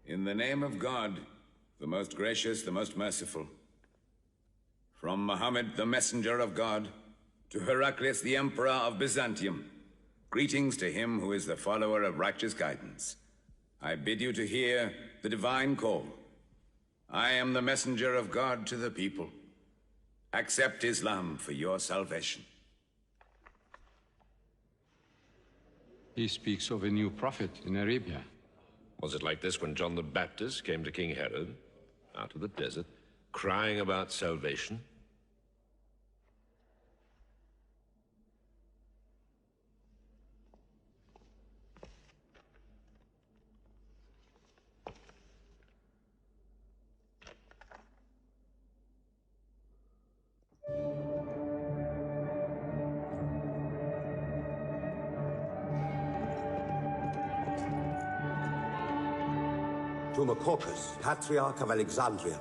In the name of God, the most gracious, the most merciful. From Muhammad, the messenger of God, to Heraclius, the emperor of Byzantium, greetings to him who is the follower of righteous guidance. I bid you to hear the divine call. I am the messenger of God to the people. Accept Islam for your salvation. He speaks of a new prophet in Arabia. Was it like this when John the Baptist came to King Herod, out of the desert, crying about salvation? To Macocus, Patriarch of Alexandria.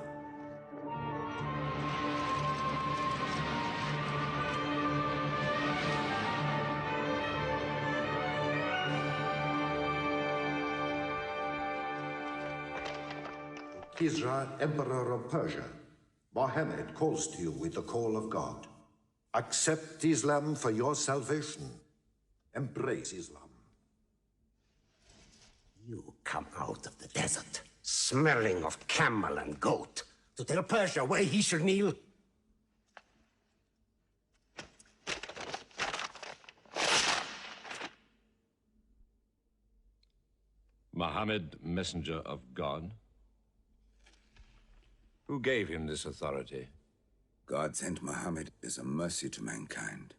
Kisra, Emperor of Persia, Mohammed calls to you with the call of God. Accept Islam for your salvation. Embrace Islam. You come out of the desert, smelling of camel and goat, to tell Persia where he should kneel? Muhammad, messenger of God? Who gave him this authority? God sent Muhammad as a mercy to mankind.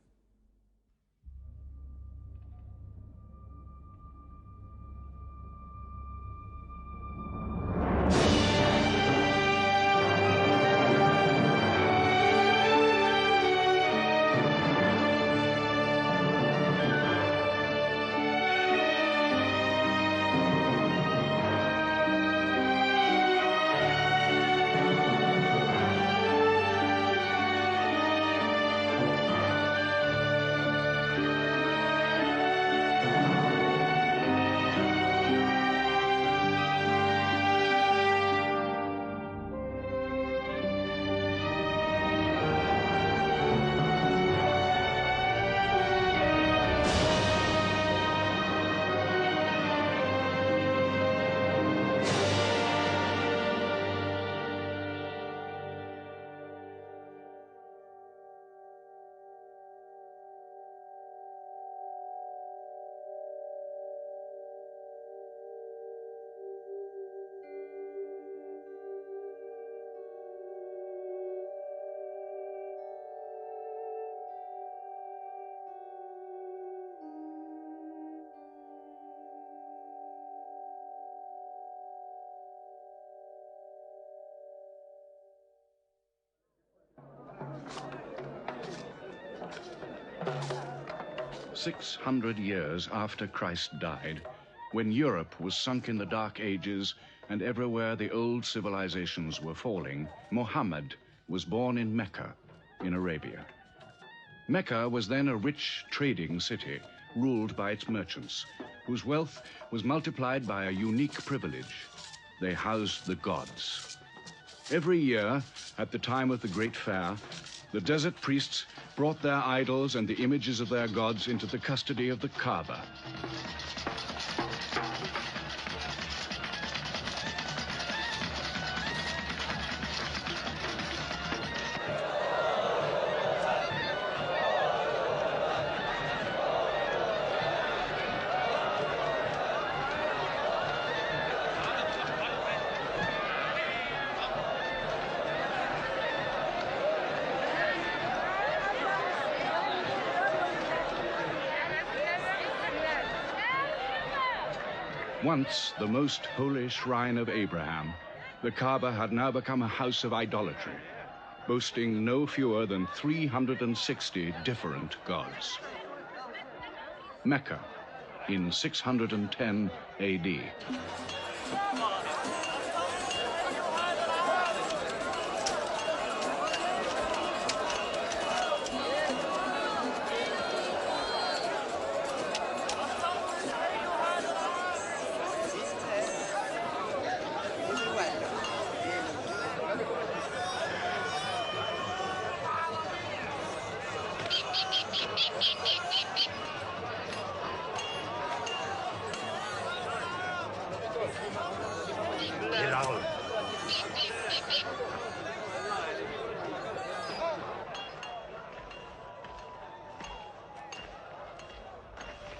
"600 years after Christ died, when Europe was sunk in the Dark Ages and everywhere the old civilizations were falling, Muhammad was born in Mecca, in Arabia. Mecca was then a rich trading city ruled by its merchants, whose wealth was multiplied by a unique privilege. They housed the gods. Every year, at the time of the Great Fair, the desert priests brought their idols and the images of their gods into the custody of the Kaaba. Once the most holy shrine of Abraham, the Kaaba had now become a house of idolatry, boasting no fewer than 360 different gods. Mecca, in 610 AD.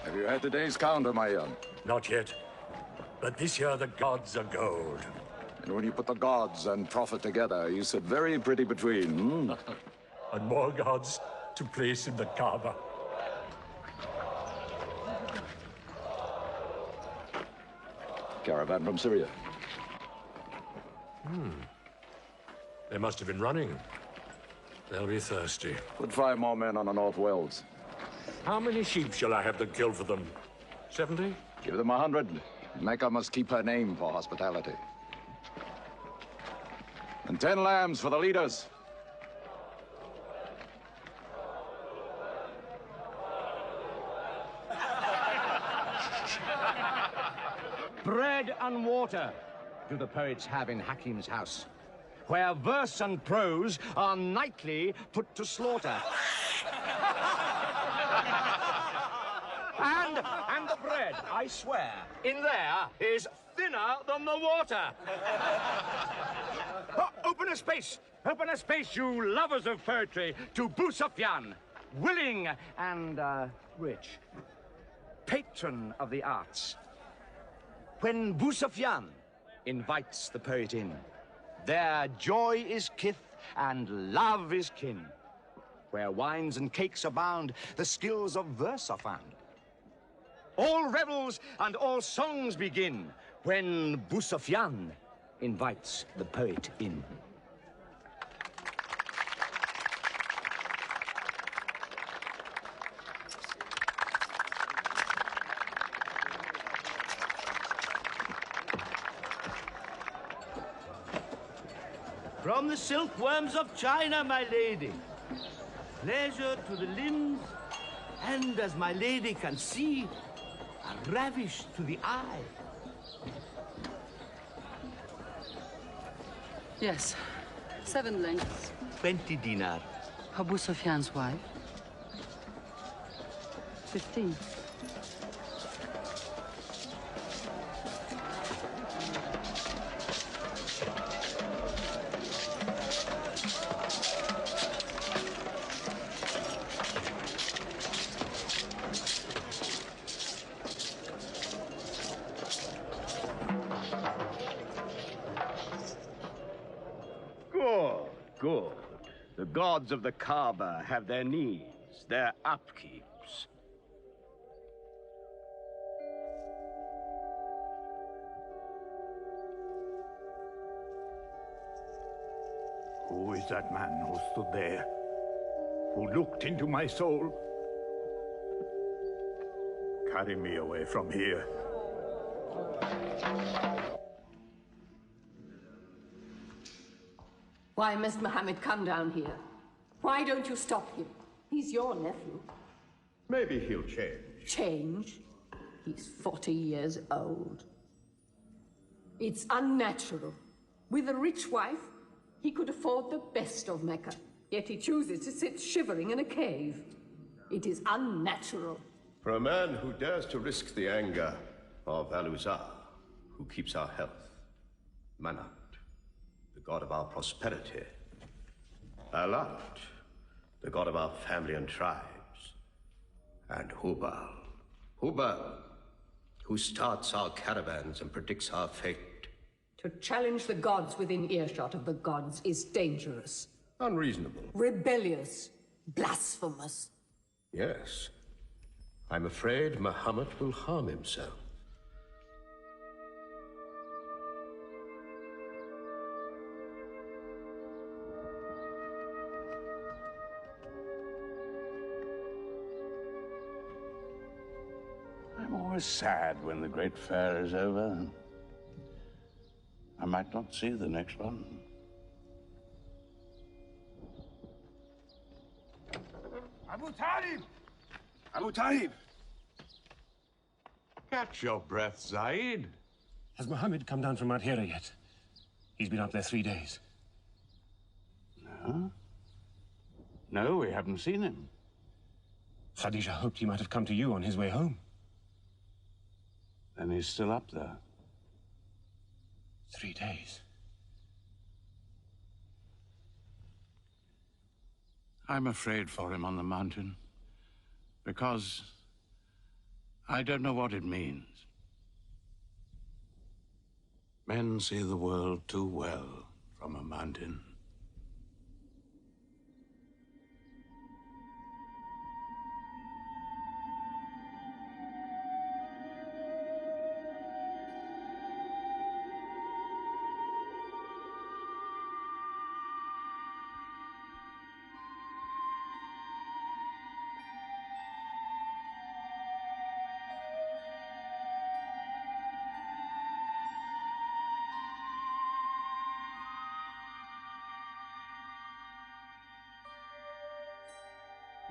Have you had today's counter, my young? Not yet. But this year the gods are gold. And when you put the gods and profit together, you sit very pretty between, And more gods to place in the Kaaba. Caravan from Syria. They must have been running. They'll be thirsty. Put 5 more men on the North Wells. How many sheep shall I have to kill for them? 70? Give them 100. Mecca must keep her name for hospitality. And 10 lambs for the leaders. Bread and water do the poets have in Hakim's house, where verse and prose are nightly put to slaughter. And the bread, I swear, in there is thinner than the water. Oh, open a space, you lovers of poetry, to Abu Sufyan, willing and rich, patron of the arts. When Abu Sufyan invites the poet in, their joy is kith and love is kin. Where wines and cakes abound, the skills of verse are found. All revels and all songs begin when Abu Sufyan invites the poet in. From the silkworms of China, my lady. Pleasure to the limbs, and as my lady can see, a ravish to the eye. Yes, 7 lengths. 20 dinar. Abu Sufyan's wife. 15. Good. The gods of the Kaaba have their needs, their upkeeps. Who is that man who stood there? Who looked into my soul? Carry me away from here. Why must Muhammad come down here? Why don't you stop him? He's your nephew. Maybe he'll change. Change? He's 40 years old. It's unnatural. With a rich wife, he could afford the best of Mecca. Yet he chooses to sit shivering in a cave. It is unnatural. For a man who dares to risk the anger of Al-Risalah, who keeps our health, Manat, the god of our prosperity, Alat, the god of our family and tribes, and Hubal, who starts our caravans and predicts our fate. To challenge the gods within earshot of the gods is dangerous. Unreasonable. Rebellious. Blasphemous. Yes. I'm afraid Muhammad will harm himself. always sad when the great fair is over. I might not see the next one. Abu Talib! Abu Talib! Catch your breath, Zaid. Has Mohammed come down from Mount Hira yet? He's been up there 3 days. No? No, we haven't seen him. Khadija hoped he might have come to you on his way home. Then he's still up there. 3 days. I'm afraid for him on the mountain, because I don't know what it means. Men see the world too well from a mountain.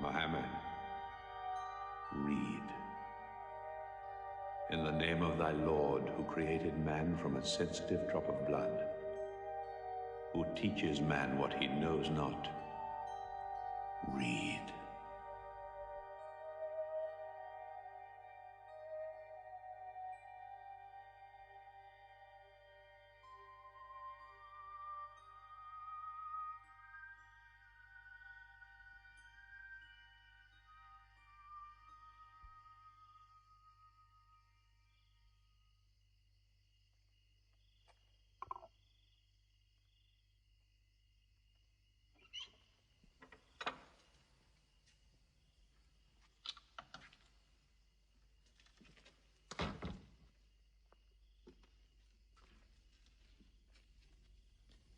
Mohammed, read. In the name of thy Lord, who created man from a sensitive drop of blood, who teaches man what he knows not, read.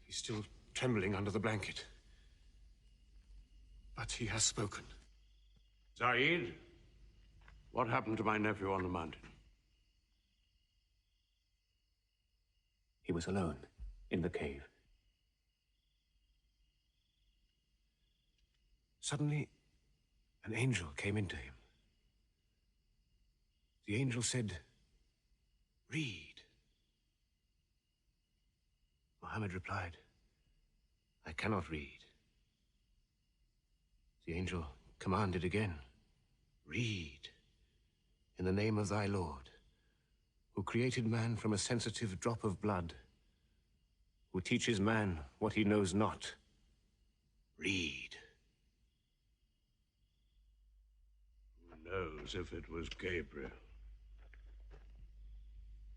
He's still trembling under the blanket. But he has spoken. Zaid, what happened to my nephew on the mountain? He was alone in the cave. Suddenly, an angel came into him. The angel said, "Read." Mohammed replied, "I cannot read." The angel commanded again, "Read, in the name of thy Lord, who created man from a sensitive drop of blood, who teaches man what he knows not. Read." Who knows if it was Gabriel?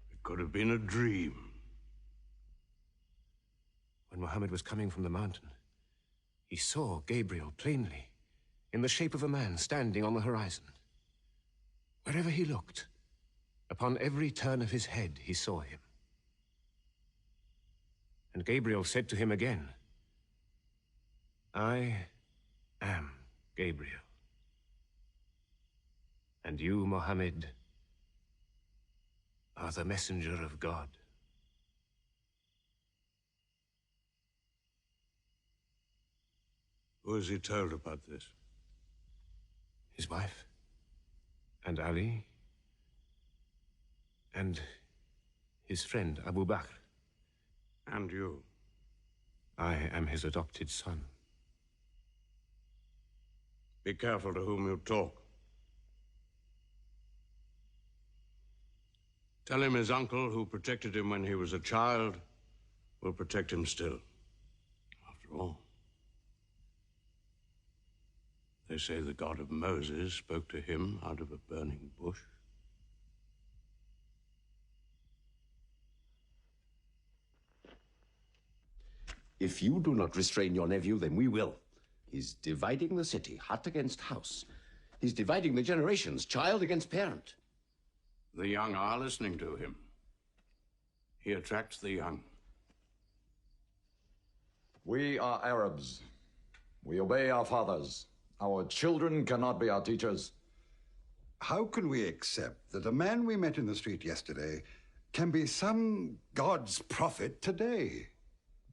It could have been a dream. When Mohammed was coming from the mountain, he saw Gabriel plainly, in the shape of a man standing on the horizon. Wherever he looked, upon every turn of his head, he saw him. And Gabriel said to him again, "I am Gabriel. And you, Mohammed, are the messenger of God." Who has he told about this? His wife, and Ali, and his friend Abu Bakr. And you? I am his adopted son. Be careful to whom you talk. Tell him his uncle, who protected him when he was a child, will protect him still. After all, they say the God of Moses spoke to him out of a burning bush. If you do not restrain your nephew, then we will. He's dividing the city, hut against house. He's dividing the generations, child against parent. The young are listening to him. He attracts the young. We are Arabs. We obey our fathers. Our children cannot be our teachers. How can we accept that a man we met in the street yesterday can be some God's prophet today?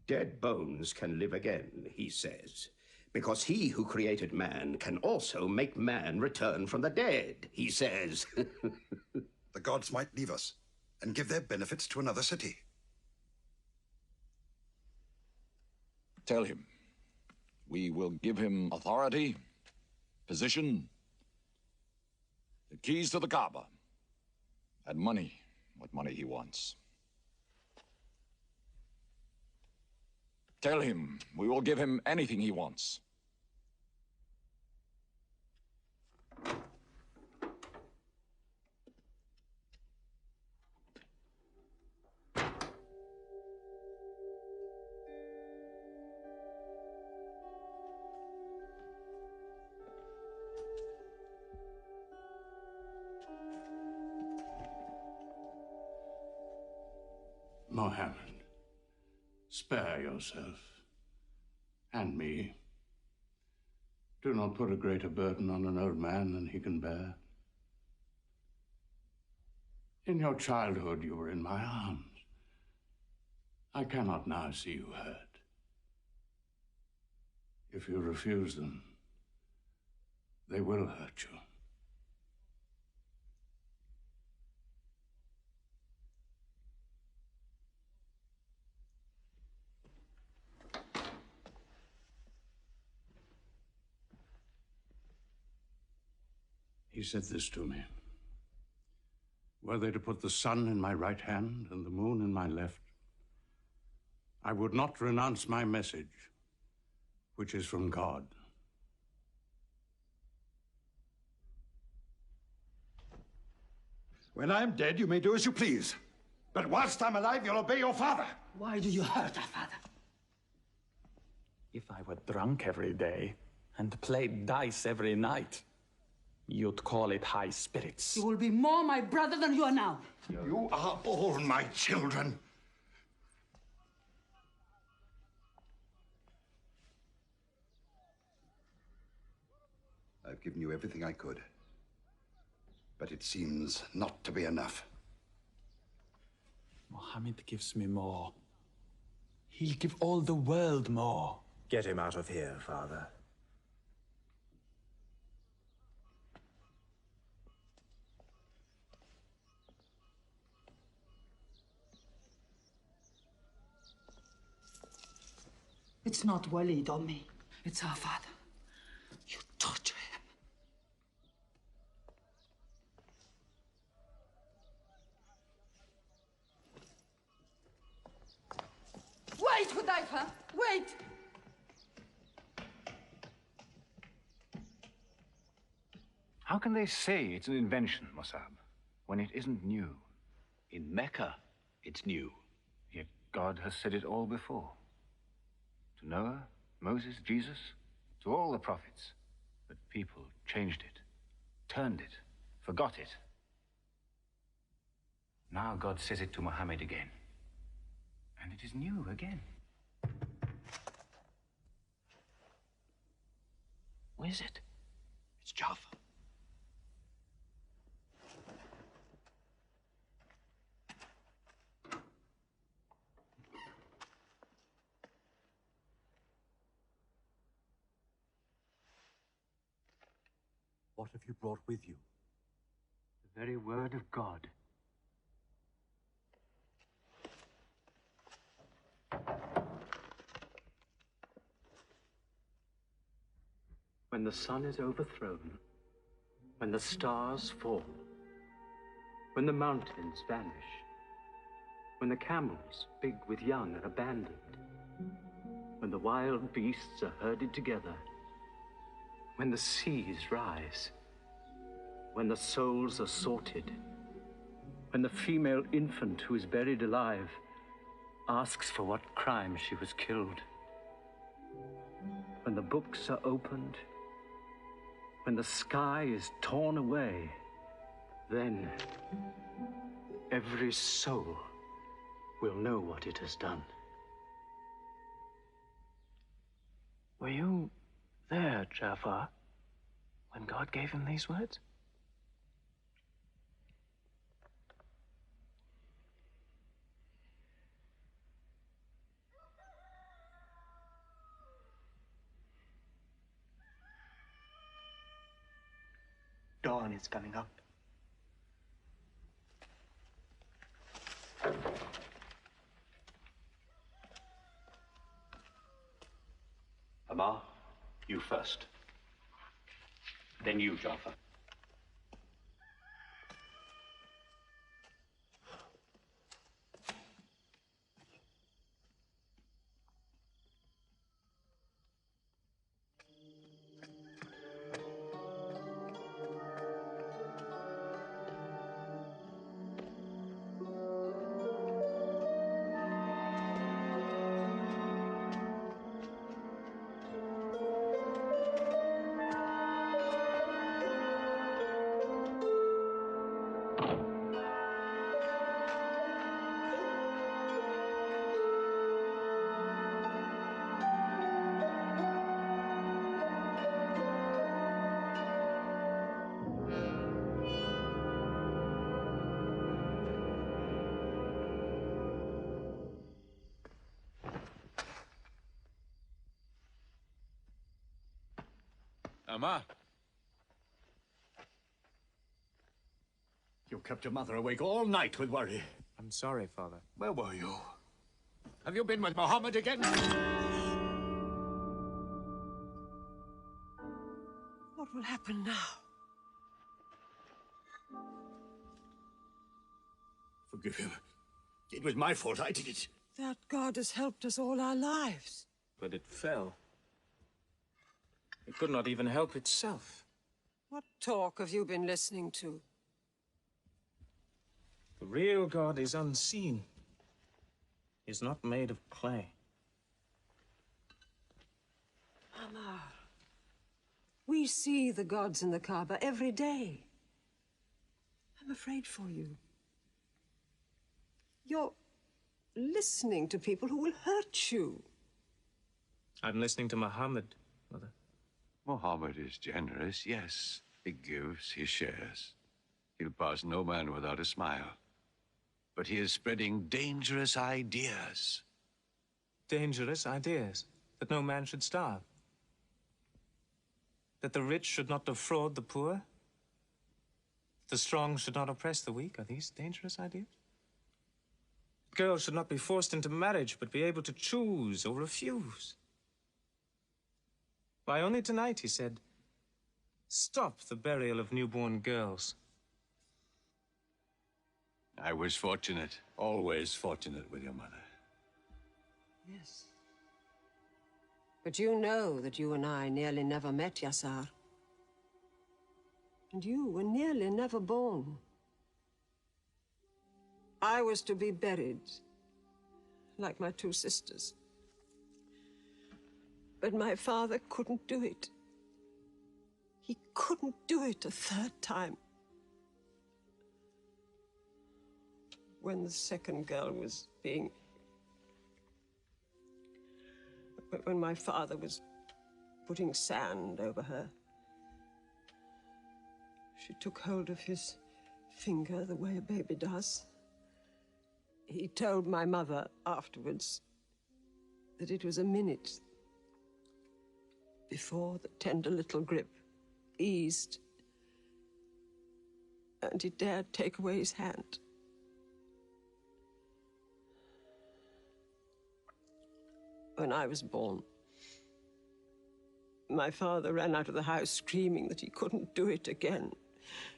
Dead bones can live again, he says, because he who created man can also make man return from the dead, he says. The gods might leave us and give their benefits to another city. Tell him we will give him authority, position, the keys to the Kaaba, and money, what money he wants. Tell him we will give him anything he wants. Mohammed, spare yourself and me. Do not put a greater burden on an old man than he can bear. In your childhood, you were in my arms. I cannot now see you hurt. If you refuse them, they will hurt you. He said this to me. Were they to put the sun in my right hand and the moon in my left, I would not renounce my message, which is from God. When I'm dead, you may do as you please. But whilst I'm alive, you'll obey your father. Why do you hurt our father? If I were drunk every day and played dice every night, you'd call it high spirits. You will be more my brother than you are now. You are all my children. I've given you everything I could, but it seems not to be enough. Mohammed gives me more. He'll give all the world more. Get him out of here, Father. It's not Walid or me. It's our father. You torture him. Wait, Hudayfa! Wait! How can they say it's an invention, Musab, when it isn't new? In Mecca, it's new. Yet God has said it all before. To Noah, Moses, Jesus, to all the prophets. But people changed it, turned it, forgot it. Now God says it to Muhammad again. And it is new again. Where is it? It's Jaffa. What have you brought with you? The very word of God. When the sun is overthrown, when the stars fall, when the mountains vanish, when the camels, big with young, are abandoned, when the wild beasts are herded together, when the seas rise, when the souls are sorted, when the female infant who is buried alive asks for what crime she was killed, when the books are opened, when the sky is torn away, then every soul will know what it has done. Were you there, Jafar, when God gave him these words? Dawn is coming up. Amar, you first. Then you, Jafar. Amar. You kept your mother awake all night with worry. I'm sorry, Father. Where were you? Have you been with Mohammed again? What will happen now? Forgive him. It was my fault. I did it. That God has helped us all our lives. But it fell. It could not even help itself. What talk have you been listening to? The real God is unseen. He is not made of clay. Amar, we see the gods in the Kaaba every day. I'm afraid for you. You're listening to people who will hurt you. I'm listening to Muhammad, Mother. Muhammad is generous, yes. He gives, he shares. He'll pass no man without a smile. But he is spreading dangerous ideas. Dangerous ideas? That no man should starve? That the rich should not defraud the poor? The strong should not oppress the weak? Are these dangerous ideas? Girls should not be forced into marriage, but be able to choose or refuse. Why, only tonight he said, stop the burial of newborn girls. I was fortunate, always fortunate with your mother. Yes. But you know that you and I nearly never met, Yassar. And you were nearly never born. I was to be buried, like my two sisters. But my father couldn't do it. He couldn't do it a third time. When the second girl was being... When my father was putting sand over her, she took hold of his finger the way a baby does. He told my mother afterwards that it was a minute before the tender little grip eased and he dared take away his hand. When I was born, my father ran out of the house screaming that he couldn't do it again,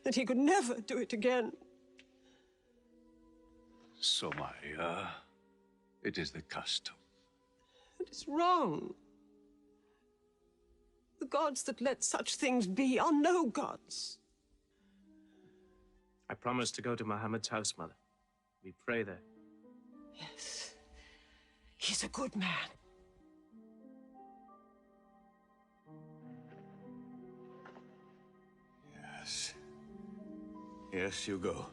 that he could never do it again. Somaya, it is the custom. It is wrong. The gods that let such things be are no gods. I promised to go to Muhammad's house, Mother. We pray there. Yes. He's a good man. Yes. Yes, you go.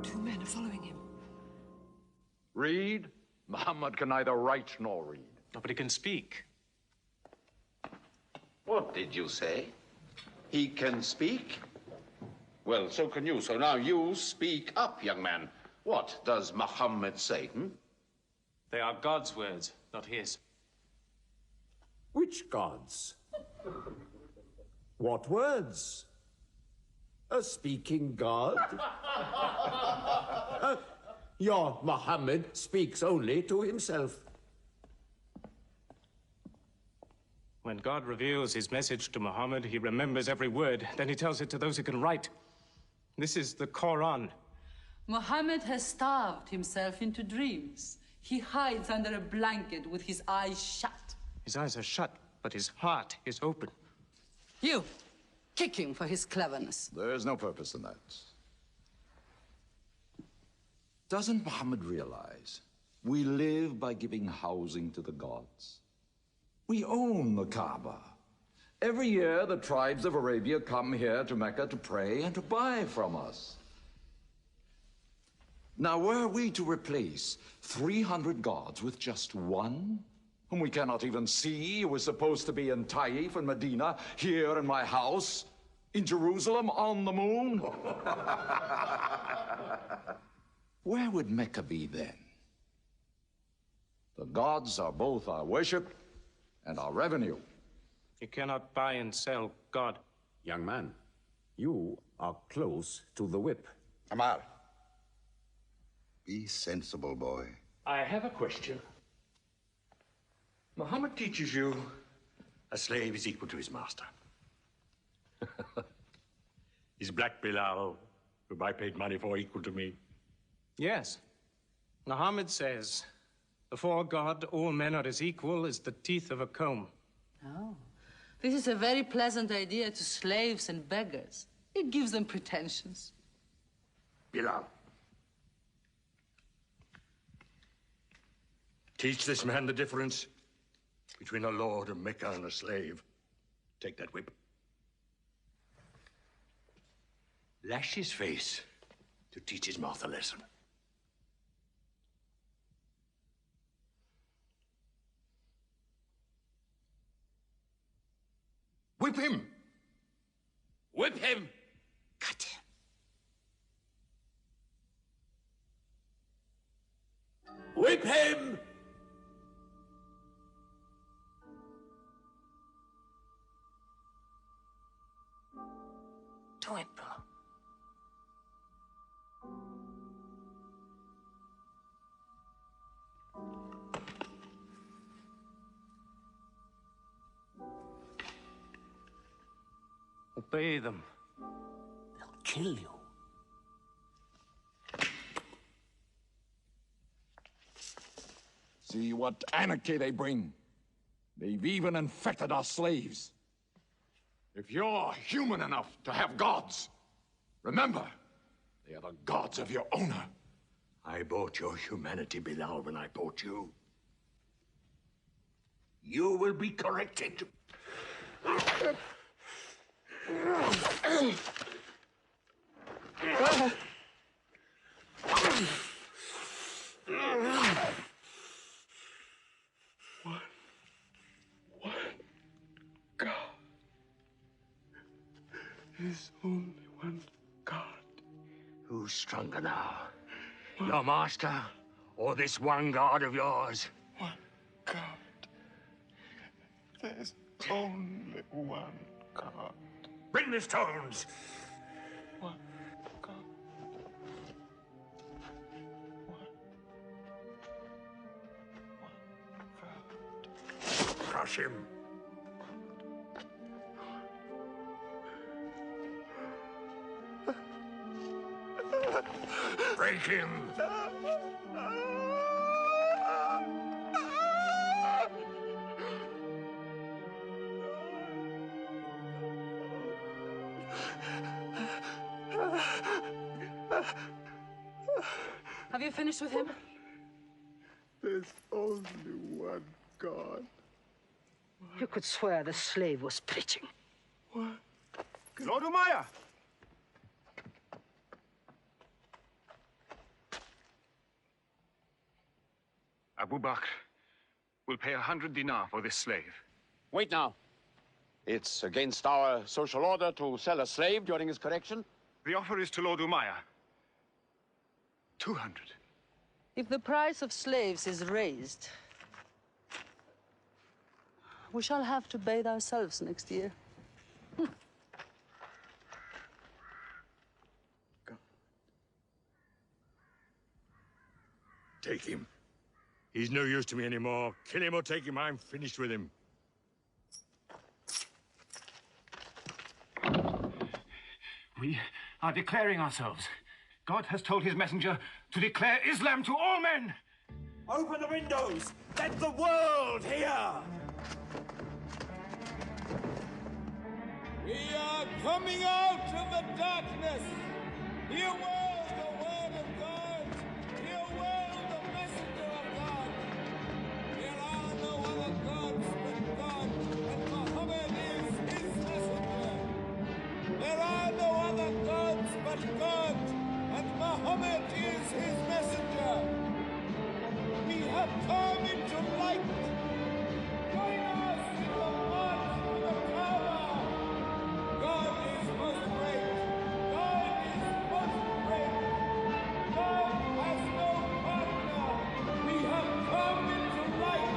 Two men are following him. Read? Muhammad can neither write nor read. Nobody can speak. What did you say? He can speak? Well, so can you. So now you speak up, young man. What does Muhammad say, They are God's words, not his. Which gods? What words? A speaking God? Your Muhammad speaks only to himself. When God reveals his message to Muhammad, he remembers every word. Then he tells it to those who can write. This is the Quran. Muhammad has starved himself into dreams. He hides under a blanket with his eyes shut. His eyes are shut, but his heart is open. You, kick him for his cleverness. There is no purpose in that. Doesn't Muhammad realize we live by giving housing to the gods? We own the Kaaba. Every year, the tribes of Arabia come here to Mecca to pray and to buy from us. Now, were we to replace 300 gods with just one, whom we cannot even see, who is supposed to be in Taif and Medina, here in my house, in Jerusalem, on the moon? Where would Mecca be then? The gods are both our worship and our revenue. You cannot buy and sell God. Young man, you are close to the whip. Amar. Be sensible, boy. I have a question. Muhammad teaches you a slave is equal to his master. Is Black Bilal, whom I paid money for, equal to me? Yes. Muhammad says, before God, all men are as equal as the teeth of a comb. Oh, this is a very pleasant idea to slaves and beggars. It gives them pretensions. Bilal. Teach this man the difference between a lord of Mecca and a slave. Take that whip. Lash his face to teach his mouth a lesson. Whip him! Whip him! Cut him! Whip him! Do it, bro. Obey them. They'll kill you. See what anarchy they bring. They've even infected our slaves. If you're human enough to have gods, remember, they are the gods of your owner. I bought your humanity, Bilal, when I bought you. You will be corrected. There's only one God. Who's stronger now? Your master or this one God of yours? One God. There's only one God. Bring the stones! One God. Crush him. Break him. Have you finished with him? There's only one God. You could swear the slave was preaching. What? Lord Umayyah! Abu Bakr will pay 100 dinar for this slave. Wait now. It's against our social order to sell a slave during his correction. The offer is to Lord Umayyah. 200. If the price of slaves is raised, we shall have to bathe ourselves next year. Take him. He's no use to me anymore. Kill him or take him. I'm finished with him. We are declaring ourselves. God has told his messenger to declare Islam to all men. Open the windows! Let the world hear! We are coming out of the darkness. Hear well the word of God. Hear well the messenger of God. There are no other gods but God, and Muhammad is his messenger. There are no other gods but God, and Muhammad is his messenger. We have come into light. Join us in the march to the Kaaba. God is most great. God is most great. God has no partner. We have come into light.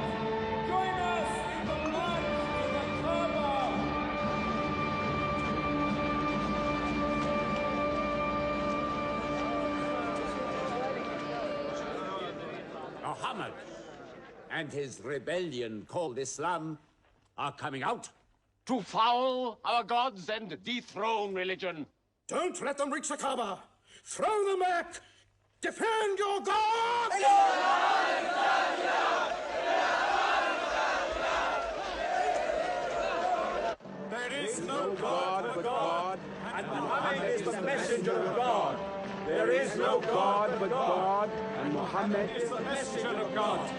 Join us in the march to the Kaaba. Muhammad and his rebellion called Islam are coming out. To foul our gods and dethrone religion. Don't let them reach the Kaaba. Throw them back. Defend your God! There is no God but God, and Muhammad is the messenger of God. There is no God but God, and Muhammad is the messenger of God.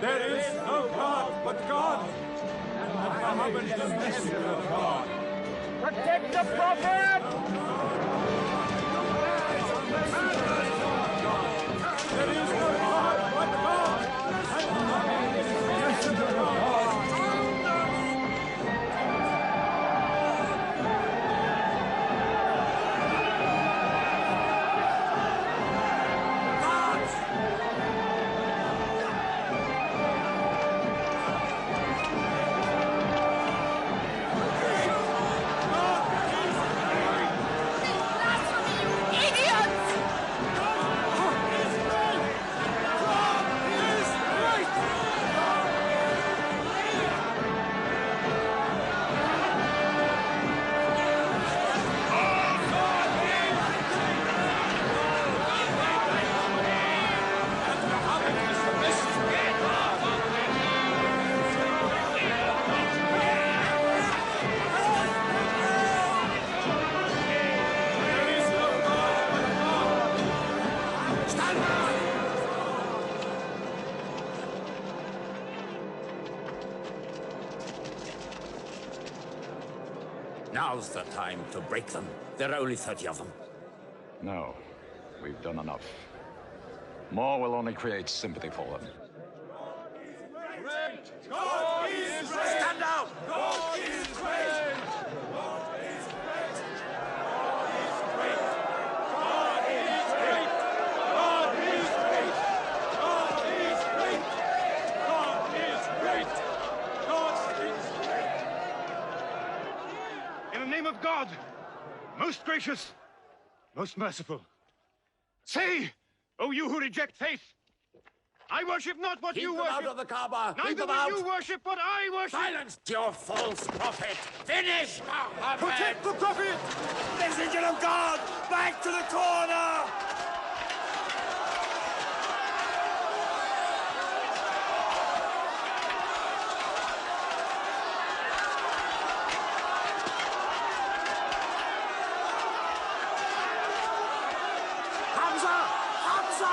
There is no God but God, and Muhammad is the messenger of God. Protect the Prophet! There is no God but God, and Muhammad is the messenger of God. Now's the time to break them. There are only 30 of them. No, we've done enough. More will only create sympathy for them. God is great! Stand down! God is great! God is great! God is great! God is great! God is great! God is great! God is great! In the name of God, most gracious, most merciful, say, O you who reject faith, I worship not what you worship. Keep them out of the Kaaba. Neither Keep them will out. you worship what I worship. Silence your false prophet. Finish, Muhammad. Protect the prophet. Messenger of God, back to the corner. Hamza! Hamza!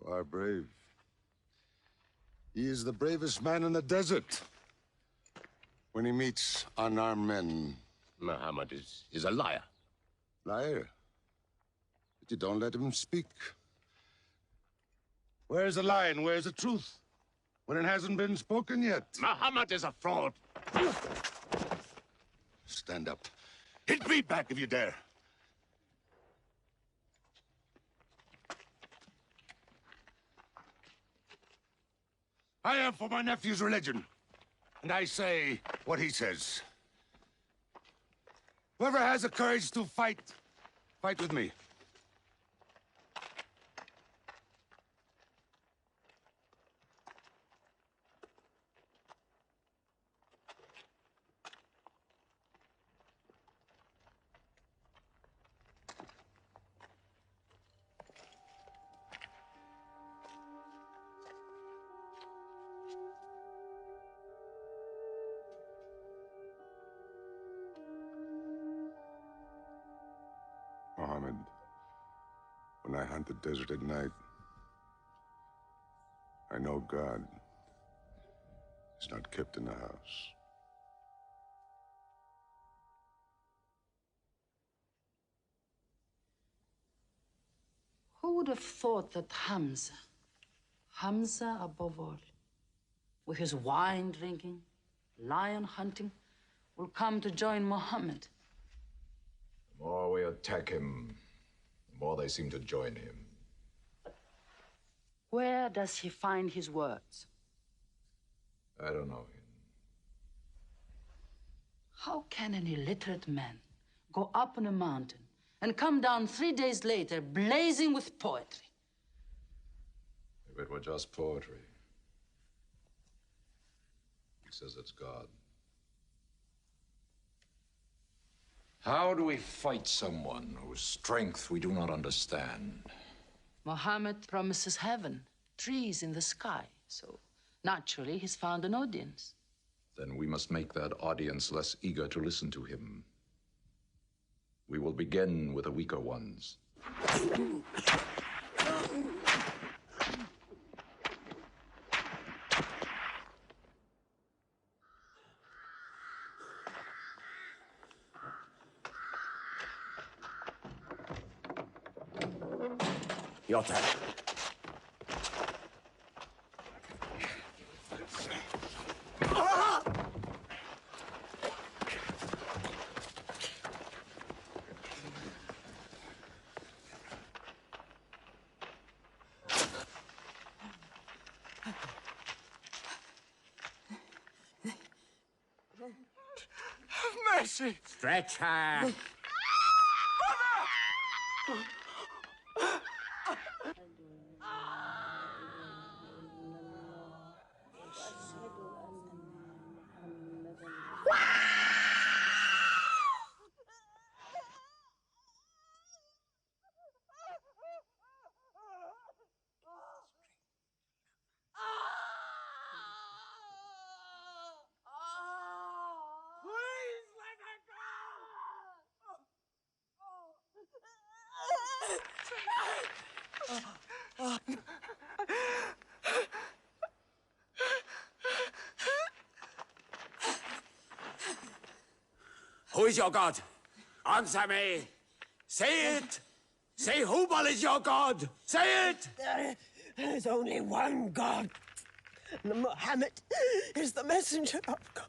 are brave. He is the bravest man in the desert. When he meets unarmed men... Muhammad is a liar. Liar? But you don't let him speak. Where's the lie and where's the truth? When it hasn't been spoken yet. Muhammad is a fraud. Stand up. Hit me back if you dare. I am for my nephew's religion. And I say what he says. Whoever has the courage to fight, fight with me. Mohammed, when I hunt the desert at night, I know God is not kept in the house. Who would have thought that Hamza above all, with his wine drinking, lion hunting, will come to join Muhammad? The more we attack him, the more they seem to join him. Where does he find his words? I don't know him. How can an illiterate man go up on a mountain and come down 3 days later blazing with poetry? If it were just poetry. He says it's God. How do we fight someone whose strength we do not understand? Muhammad promises heaven, trees in the sky, so naturally he's found an audience. Then we must make that audience less eager to listen to him. We will begin with the weaker ones. Your turn. Have mercy! Stretch her. Who is your God? Answer me. Say it. Say Hubal is your God. Say it. There is only one God. And Muhammad is the messenger of God.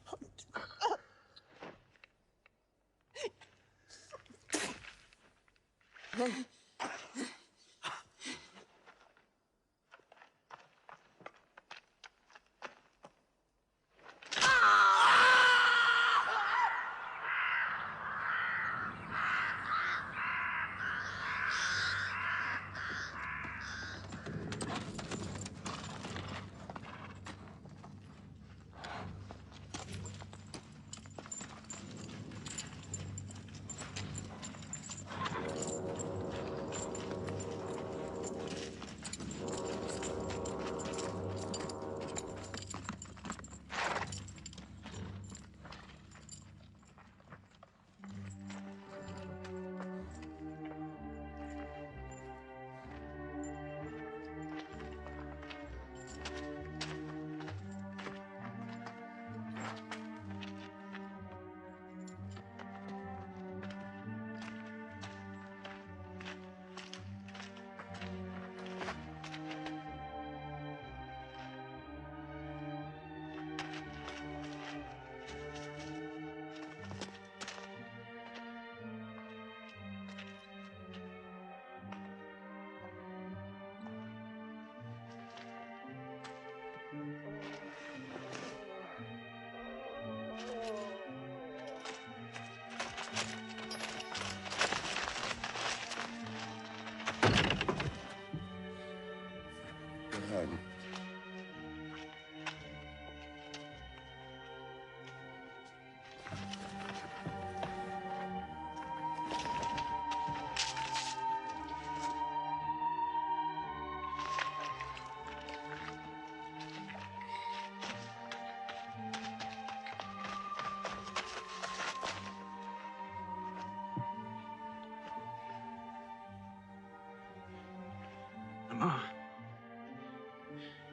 Mama,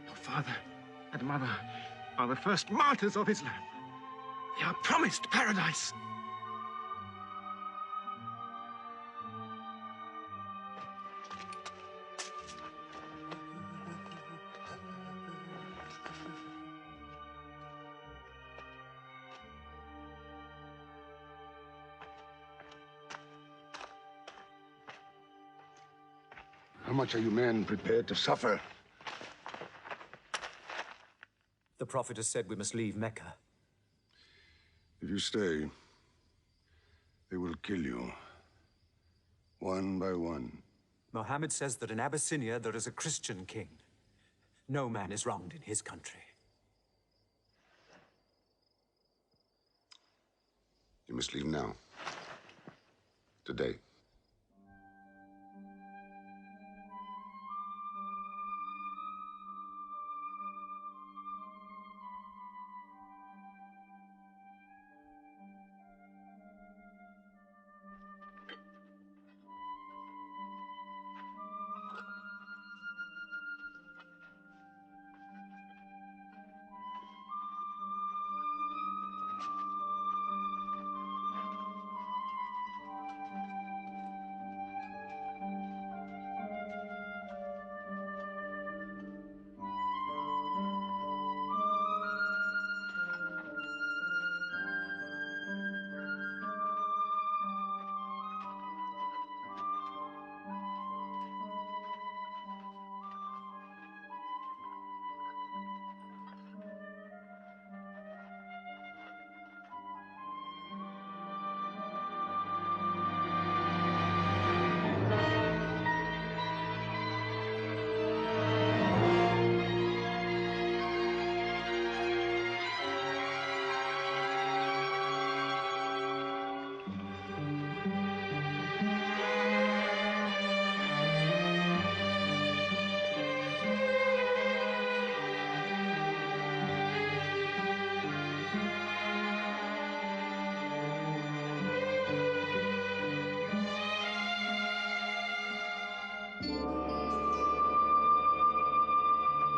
your father and mother are the first martyrs of Islam. They are promised paradise. How much are you men prepared to suffer? The Prophet has said we must leave Mecca. If you stay, they will kill you. One by one. Mohammed says that in Abyssinia there is a Christian king. No man is wronged in his country. You must leave now. Today.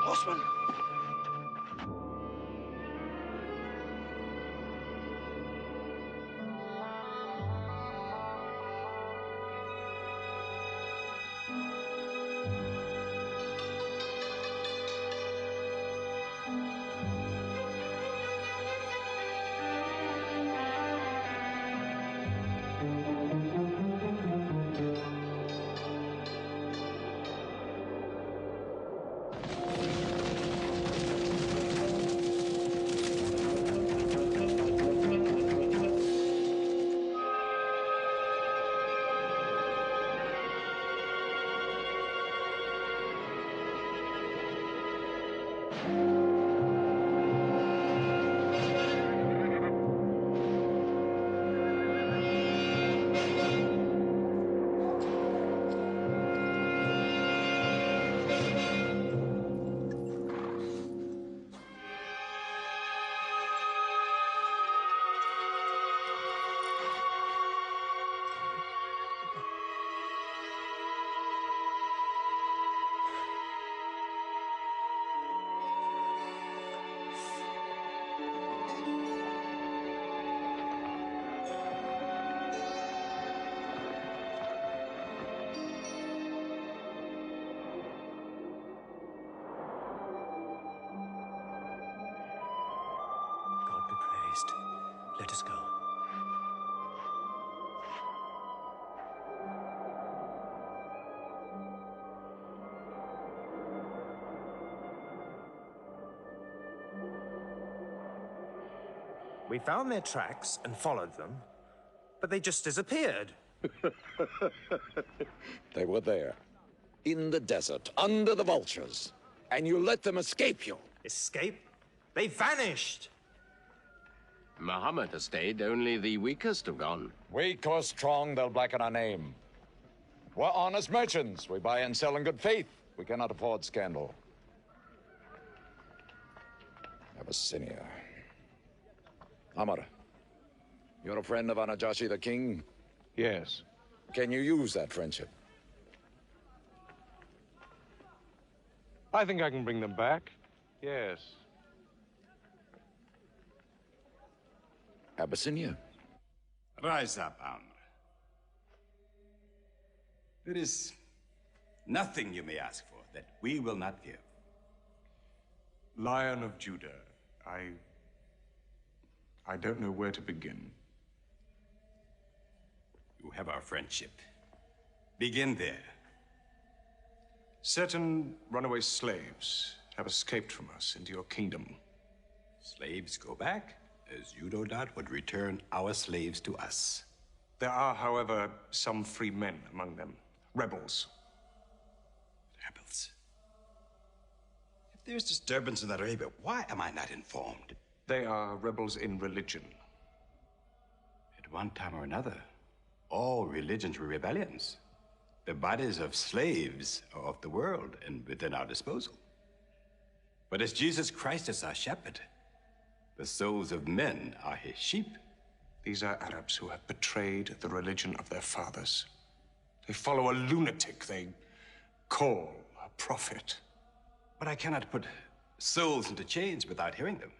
Horseman! Let us go. We found their tracks and followed them, but they just disappeared. They were there, in the desert, under the vultures. And you let them escape you. Escape? They vanished. Muhammad has stayed. Only the weakest have gone. Weak or strong, they'll blacken our name. We're honest merchants. We buy and sell in good faith. We cannot afford scandal. Abyssinia. Amar, you're a friend of Anajashi the king? Yes. Can you use that friendship? I think I can bring them back. Yes. Abyssinia. Rise up, Amr. There is nothing you may ask for that we will not give. Lion of Judah, I don't know where to begin. You have our friendship. Begin there. Certain runaway slaves have escaped from us into your kingdom. Slaves go back, as you no doubt would return our slaves to us. There are, however, some free men among them. Rebels. Rebels? If there's disturbance in Arabia, why am I not informed? They are rebels in religion. At one time or another, all religions were rebellions. The bodies of slaves are of the world and within our disposal. But as Jesus Christ is our shepherd, the souls of men are his sheep. These are Arabs who have betrayed the religion of their fathers. They follow a lunatic they call a prophet. But I cannot put souls into chains without hearing them.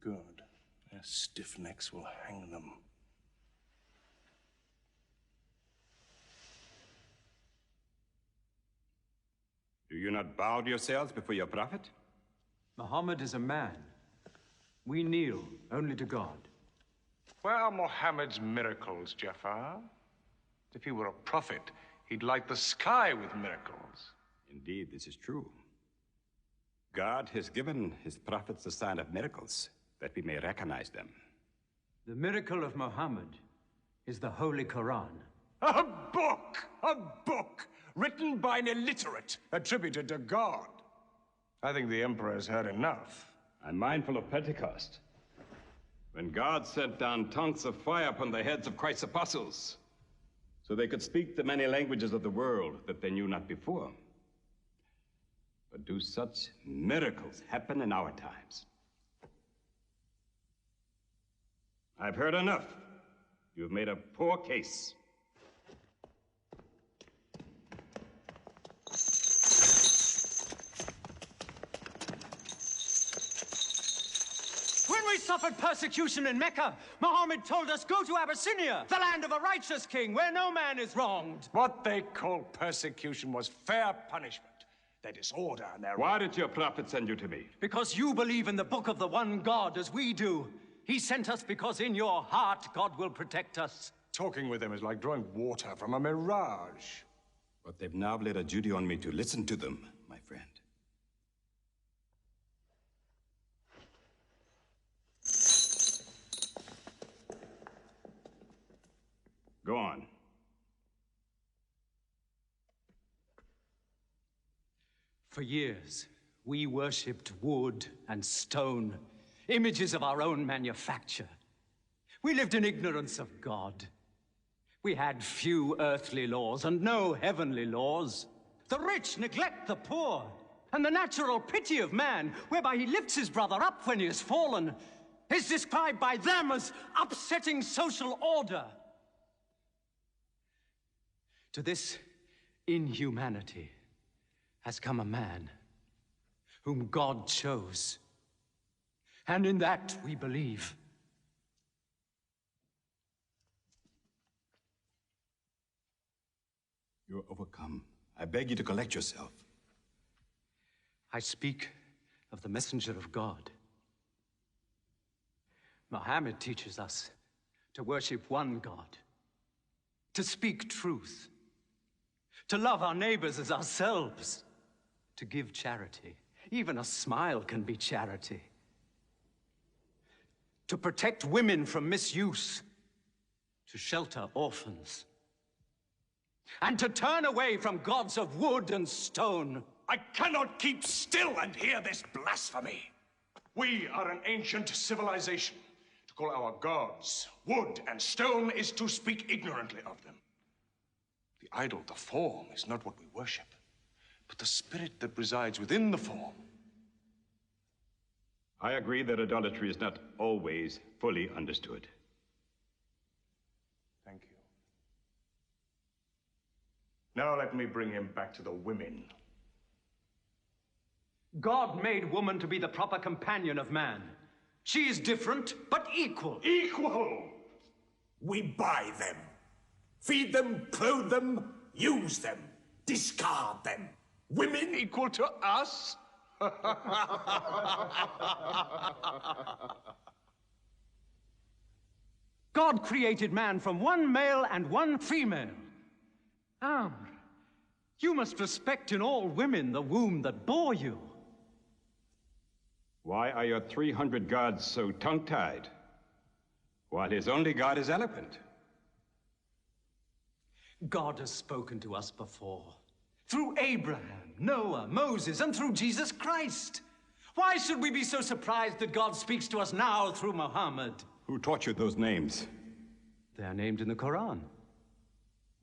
Good. Their stiff necks will hang them. Do you not bow yourselves before your prophet? Muhammad is a man. We kneel only to God. Where are Muhammad's miracles, Jafar? If he were a prophet, he'd light the sky with miracles. Indeed, this is true. God has given his prophets the sign of miracles, that we may recognize them. The miracle of Muhammad is the Holy Quran. A book! A book! Written by an illiterate, attributed to God. I think the Emperor has heard enough. I'm mindful of Pentecost, when God sent down tongues of fire upon the heads of Christ's apostles, so they could speak the many languages of the world that they knew not before. But do such miracles happen in our times? I've heard enough. You've made a poor case. When we suffered persecution in Mecca, Muhammad told us, go to Abyssinia, the land of a righteous king, where no man is wronged. What they called persecution was fair punishment. Their disorder and their... Why did your prophet send you to me? Because you believe in the book of the one God as we do. He sent us because in your heart God will protect us. Talking with them is like drawing water from a mirage. But they've now laid a duty on me to listen to them, my friend. Go on. For years, we worshipped wood and stone, images of our own manufacture. We lived in ignorance of God. We had few earthly laws and no heavenly laws. The rich neglect the poor, and the natural pity of man, whereby he lifts his brother up when he has fallen, is described by them as upsetting social order. To this inhumanity has come a man whom God chose. And in that we believe. You're overcome. I beg you to collect yourself. I speak of the messenger of God. Muhammad teaches us to worship one God, to speak truth, to love our neighbors as ourselves, to give charity. Even a smile can be charity. To protect women from misuse, to shelter orphans, and to turn away from gods of wood and stone. I cannot keep still and hear this blasphemy. We are an ancient civilization. To call our gods wood and stone is to speak ignorantly of them. The idol, the form, is not what we worship, but the spirit that resides within the form. I agree that idolatry is not always fully understood. Thank you. Now let me bring him back to the women. God made woman to be the proper companion of man. She is different, but equal. Equal! We buy them. Feed them, clothe them, use them, discard them. Women equal to us? God created man from one male and one female. Amr, you must respect in all women the womb that bore you. Why are your 300 gods so tongue-tied, while his only god is eloquent? God has spoken to us before, through Abraham, Noah, Moses, and through Jesus Christ. Why should we be so surprised that God speaks to us now through Muhammad? Who taught you those names? They are named in the Quran.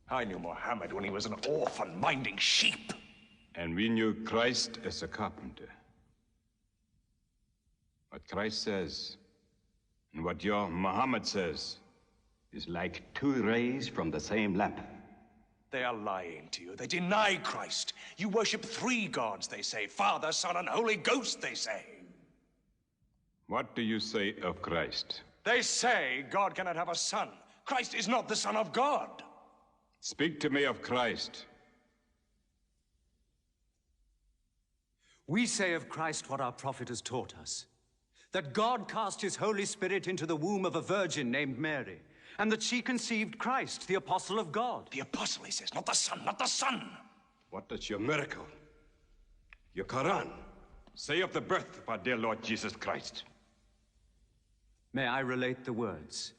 I knew Muhammad when he was an orphan minding sheep. And we knew Christ as a carpenter. What Christ says and what your Muhammad says is like two rays from the same lamp. They are lying to you. They deny Christ. You worship 3 gods, they say. Father, Son, and Holy Ghost, they say. What do you say of Christ? They say God cannot have a son. Christ is not the Son of God. Speak to me of Christ. We say of Christ what our prophet has taught us. That God cast his Holy Spirit into the womb of a virgin named Mary, and that she conceived Christ, the apostle of God. The apostle, he says, not the son, not the son. What does your miracle, your Quran, say of the birth of our dear Lord Jesus Christ? May I relate the words?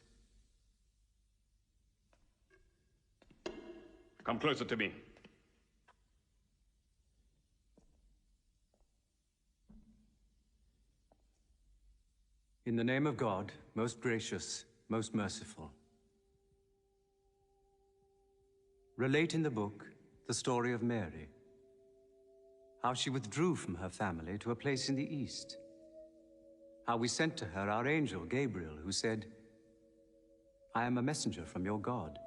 Come closer to me. In the name of God, most gracious, most merciful. Relate in the book the story of Mary, how she withdrew from her family to a place in the east, how we sent to her our angel Gabriel, who said, I am a messenger from your God,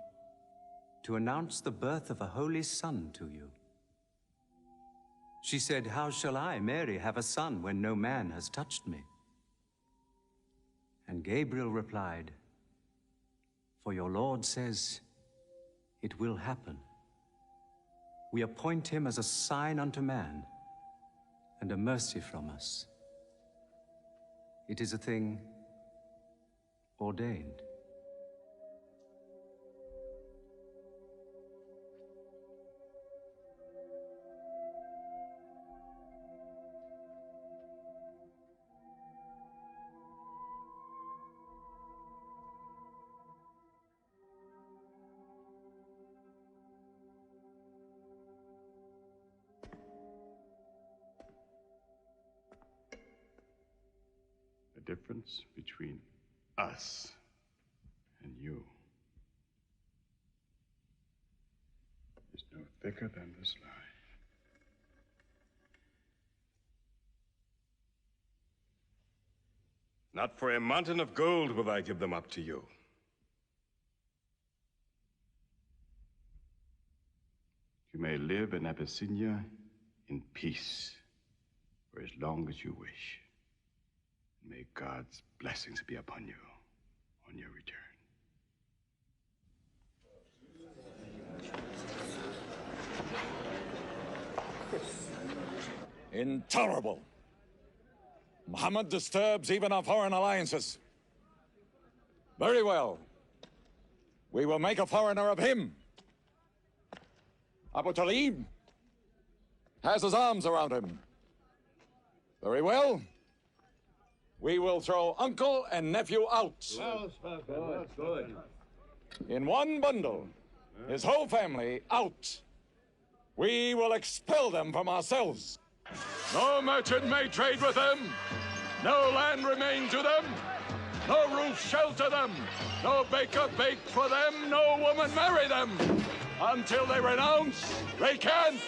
to announce the birth of a holy son to you. She said, how shall I, Mary, have a son when no man has touched me? And Gabriel replied, for your Lord says, it will happen. We appoint him as a sign unto man, and a mercy from us. It is a thing ordained. The difference between us and you is no thicker than this lie. Not for a mountain of gold will I give them up to you. You may live in Abyssinia in peace for as long as you wish. May God's blessings be upon you on your return. Intolerable. Muhammad disturbs even our foreign alliances. Very well. We will make a foreigner of him. Abu Talib has his arms around him. Very well. We will throw uncle and nephew out. Good. In one bundle, his whole family out. We will expel them from ourselves. No merchant may trade with them. No land remain to them. No roof shelter them. No baker bake for them. No woman marry them. Until they renounce, they can't.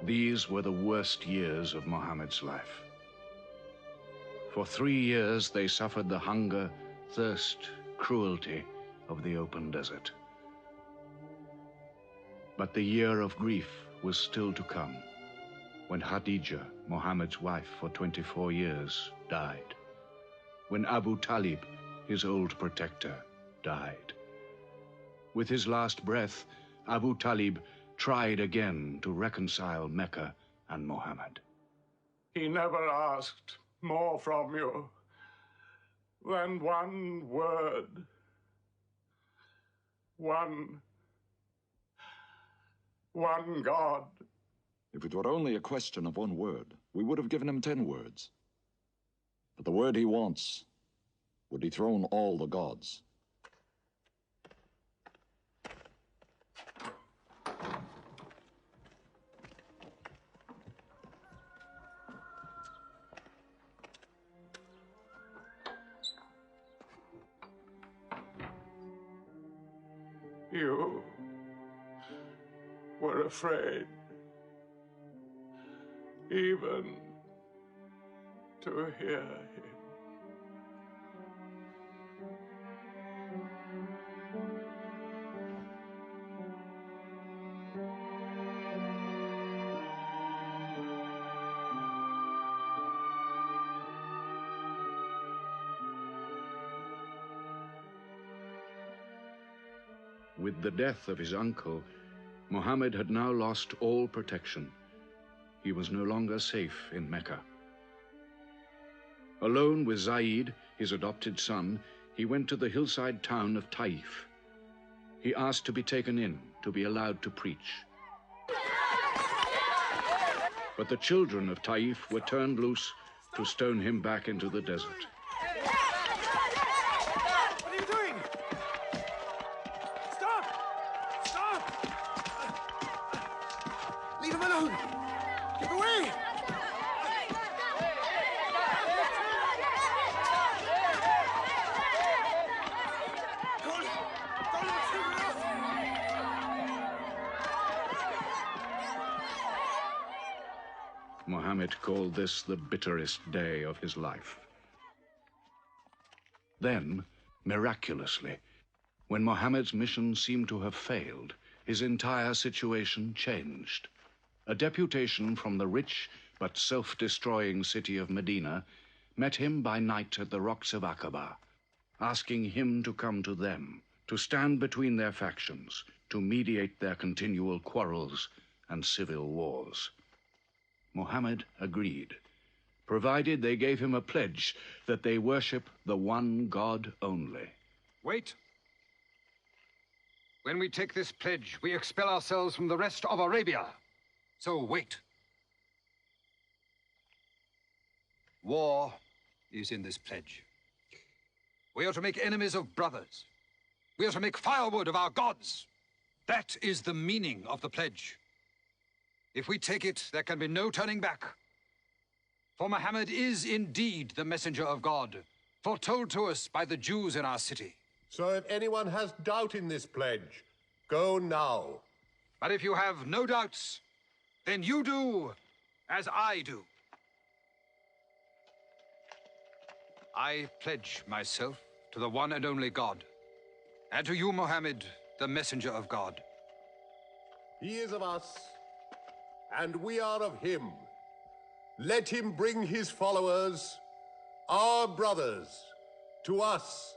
These were the worst years of Muhammad's life. For 3 years, they suffered the hunger, thirst, cruelty of the open desert. But the year of grief was still to come, when Khadija, Muhammad's wife for 24 years, died. When Abu Talib, his old protector, died. With his last breath, Abu Talib tried again to reconcile Mecca and Muhammad. He never asked more from you than one word. One God. If it were only a question of one word, we would have given him 10 words. But the word he wants would dethrone all the gods. You were afraid even to hear him. With the death of his uncle, Muhammad had now lost all protection. He was no longer safe in Mecca. Alone with Zaid, his adopted son, he went to the hillside town of Taif. He asked to be taken in, to be allowed to preach. But the children of Taif were turned loose to stone him back into the desert. What are you doing? Stop! Stop! Leave him alone! Get away! Muhammad called this the bitterest day of his life. Then, miraculously, when Muhammad's mission seemed to have failed, his entire situation changed. A deputation from the rich but self-destroying city of Medina met him by night at the rocks of Aqaba, asking him to come to them, to stand between their factions, to mediate their continual quarrels and civil wars. Muhammad agreed, provided they gave him a pledge that they worship the one God only. Wait. When we take this pledge, we expel ourselves from the rest of Arabia. So wait. War is in this pledge. We are to make enemies of brothers. We are to make firewood of our gods. That is the meaning of the pledge. If we take it, there can be no turning back. For Muhammad is indeed the messenger of God, foretold to us by the Jews in our city. So if anyone has doubt in this pledge, go now. But if you have no doubts, then you do as I do. I pledge myself to the one and only God, and to you, Muhammad, the messenger of God. He is of us, and we are of him. Let him bring his followers, our brothers, to us,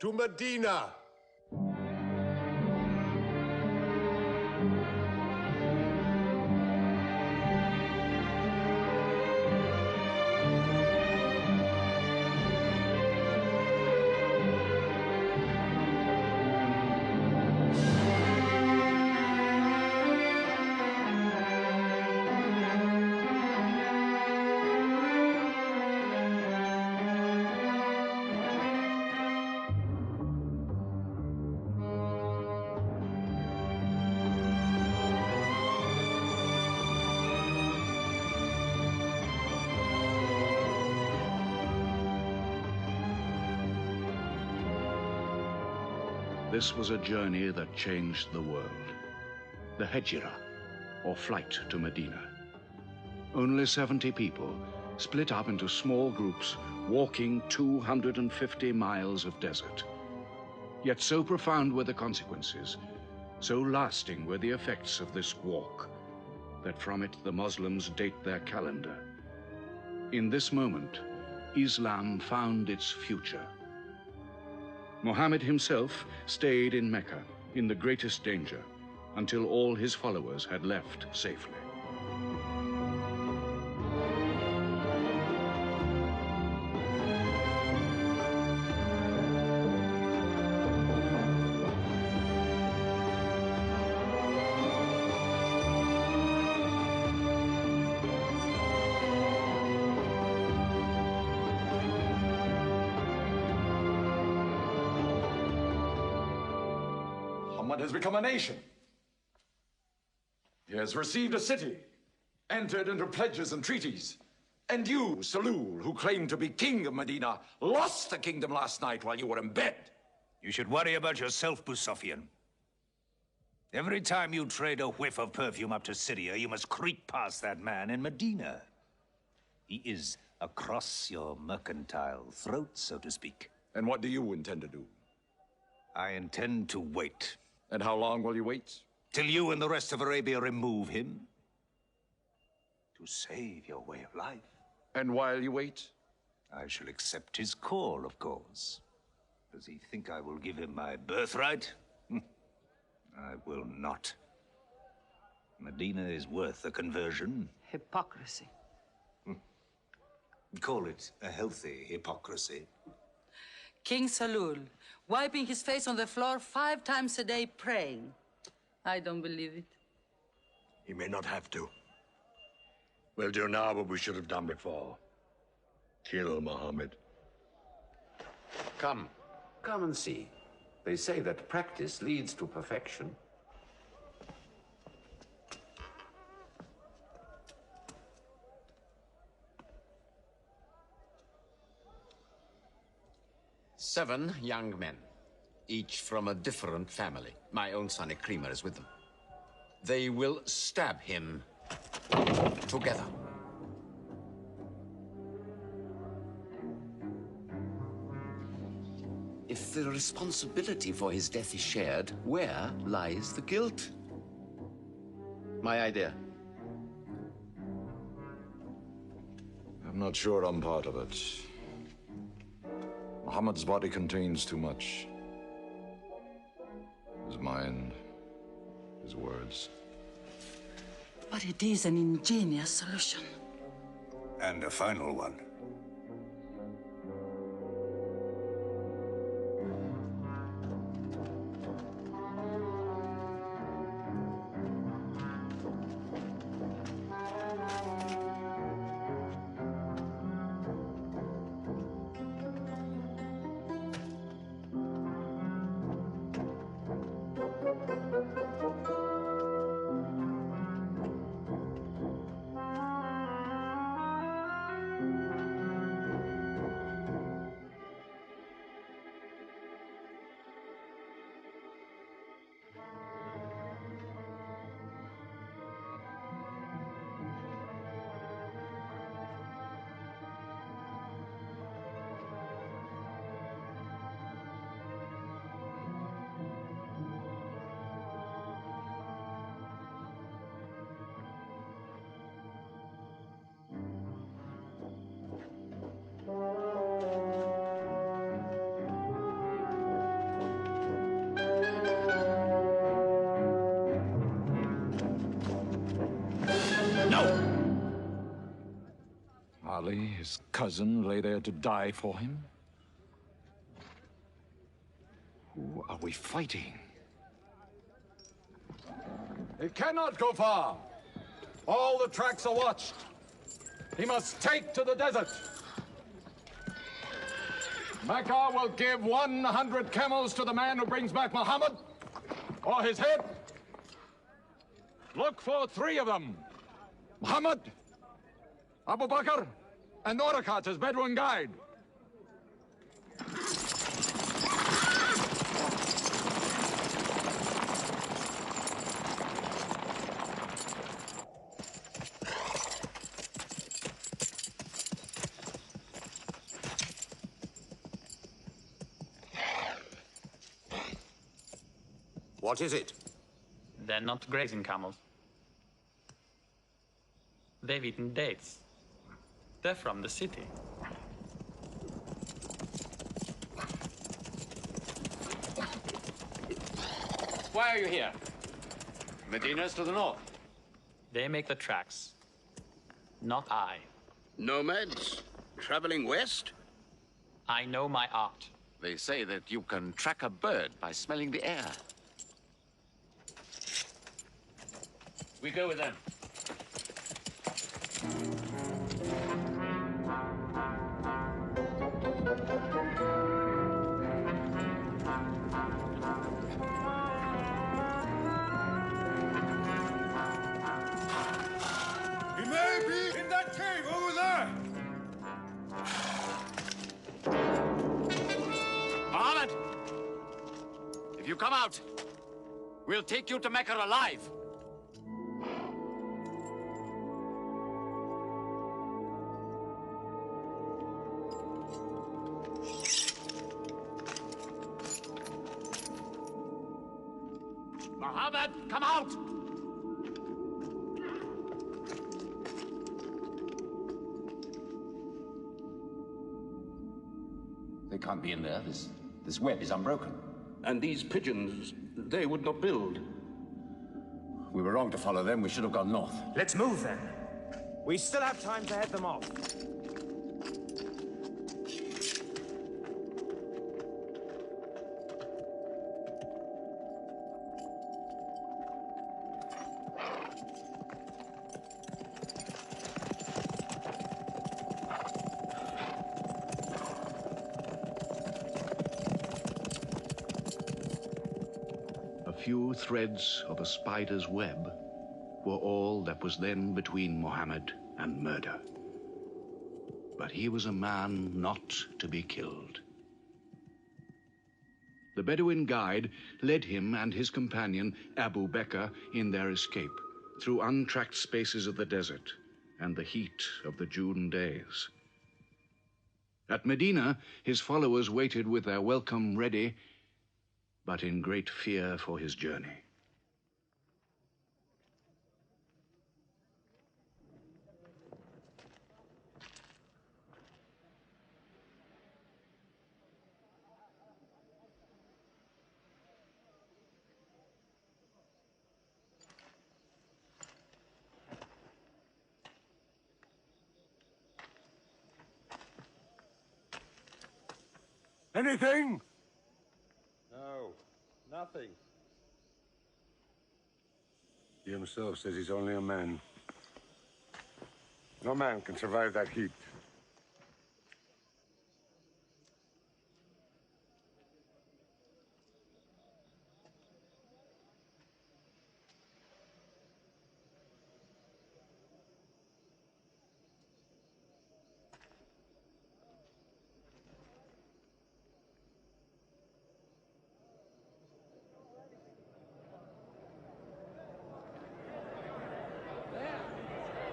to Medina. This was a journey that changed the world. The Hejira, or flight to Medina. Only 70 people, split up into small groups, walking 250 miles of desert. Yet so profound were the consequences, so lasting were the effects of this walk, that from it the Muslims date their calendar. In this moment, Islam found its future. Muhammad himself stayed in Mecca in the greatest danger until all his followers had left safely. Has become a nation. He has received a city, entered into pledges and treaties. And you, Salul, who claimed to be king of Medina, lost the kingdom last night while you were in bed. You should worry about yourself, Busafian. Every time you trade a whiff of perfume up to Syria, you must creep past that man in Medina. He is across your mercantile throat, so to speak. And what do you intend to do? I intend to wait. And how long will you wait? Till you and the rest of Arabia remove him. To save your way of life. And while you wait? I shall accept his call, of course. Does he think I will give him my birthright? I will not. Medina is worth a conversion. Hypocrisy. Call it a healthy hypocrisy. King Salul, wiping his face on the floor 5 times a day, praying. I don't believe it. He may not have to. We'll do now what we should have done before. Kill Muhammad. Come and see. They say that practice leads to perfection. Seven young men, each from a different family. My own son Ikrimah is with them. They will stab him together. If the responsibility for his death is shared, where lies the guilt? My idea. I'm not sure I'm part of it. Muhammad's body contains too much. His mind, his words. But it is an ingenious solution. And a final one. Ali, his cousin, lay there to die for him? Who are we fighting? It cannot go far. All the tracks are watched. He must take to the desert. Mecca will give 100 camels to the man who brings back Muhammad, or his head. Look for 3 of them. Muhammad, Abu Bakr, and Orakat as Bedouin guide. What is it? They're not grazing camels. They've eaten dates. They're from the city. Why are you here? Medina's to the north. They make the tracks, not I. Nomads? Traveling west? I know my art. They say that you can track a bird by smelling the air. We go with them. He may be in that cave over there. Muhammad! If you come out, we'll take you to Mecca alive. Muhammad, come out! They can't be in there. This web is unbroken. And these pigeons, they would not build. We were wrong to follow them. We should have gone north. Let's move then. We still have time to head them off. A few threads of a spider's web were all that was then between Mohammed and murder. But he was a man not to be killed. The Bedouin guide led him and his companion, Abu Bakr, in their escape through untracked spaces of the desert and the heat of the June days. At Medina, his followers waited with their welcome ready, but in great fear for his journey. Anything? No, nothing. He himself says he's only a man. No man can survive that heat.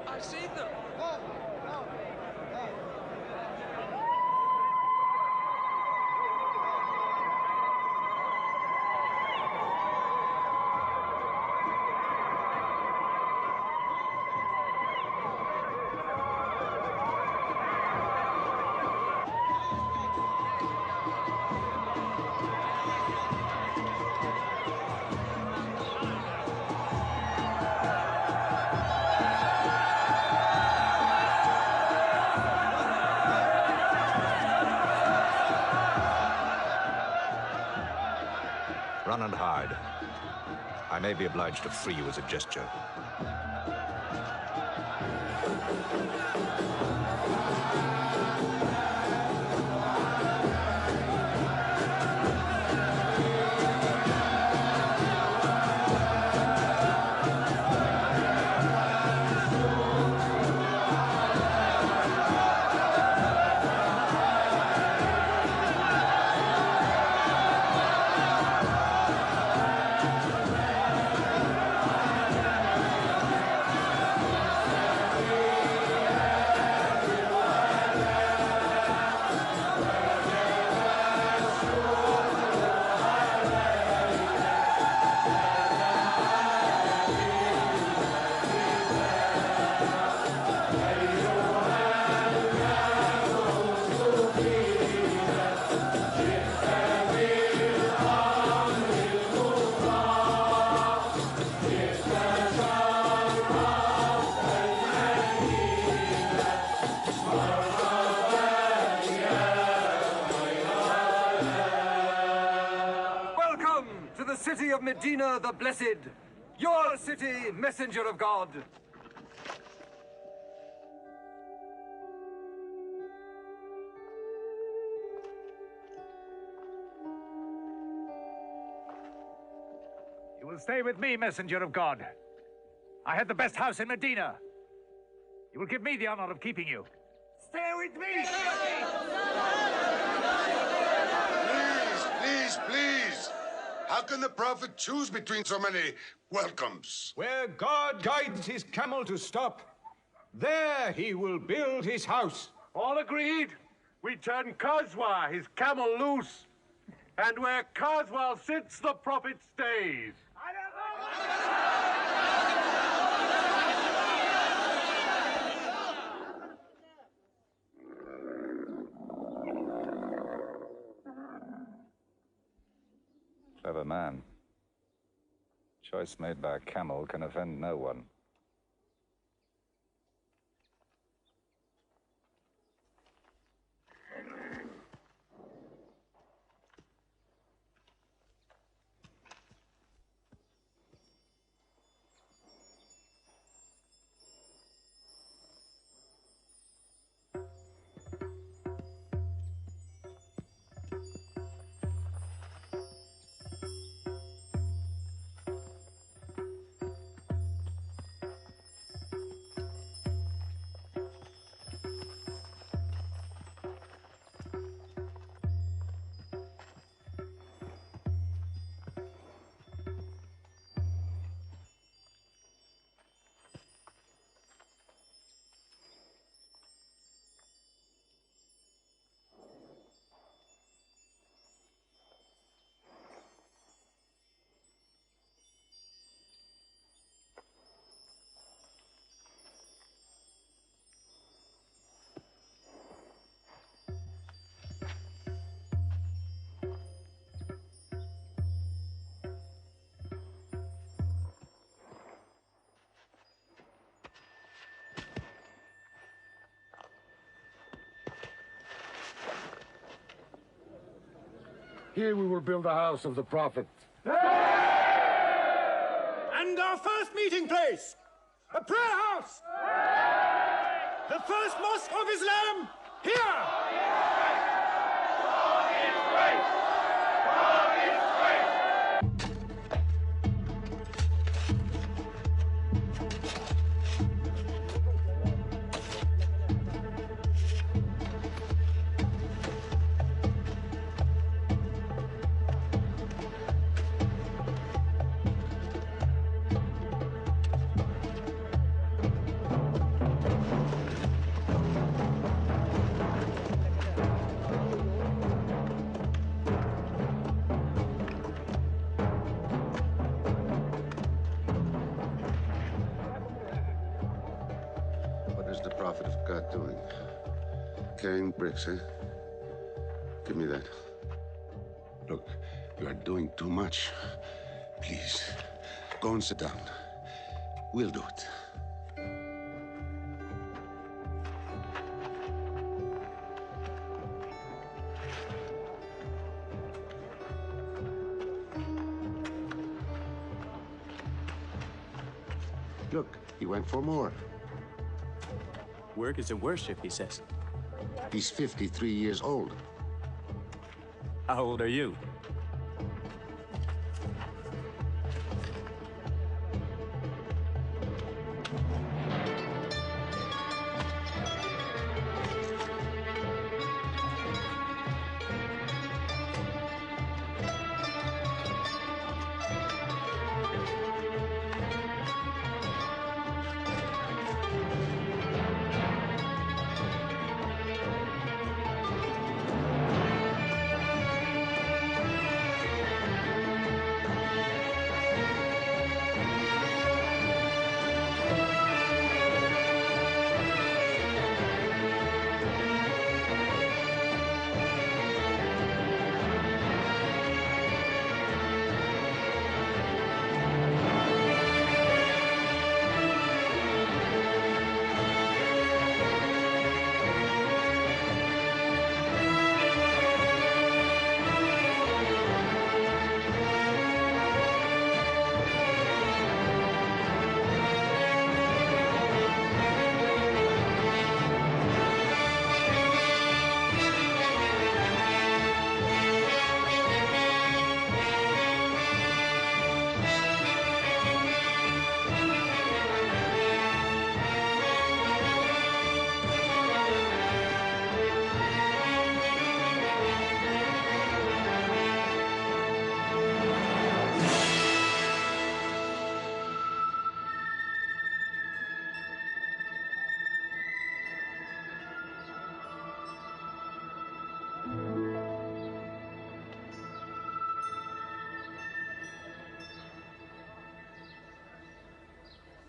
I see them. Run and hide. I may be obliged to free you as a gesture. City of Medina the Blessed, your city, messenger of God. You will stay with me, messenger of God. I had the best house in Medina. You will give me the honor of keeping you. Stay with me! Please! How can the Prophet choose between so many welcomes? Where God guides his camel to stop, there he will build his house. All agreed? We turn Kazwa, his camel, loose. And where Kazwa sits, the Prophet stays. Clever man. Choice made by a camel can offend no one. Here we will build the house of the Prophet. And our first meeting place, a prayer house. The first mosque of Islam, here. God is great. God is great. Doing? Carrying bricks, eh? Give me that. Look, you are doing too much. Please, go and sit down. We'll do it. Look, he went for more. Work is a worship, he says. He's 53 years old. How old are you?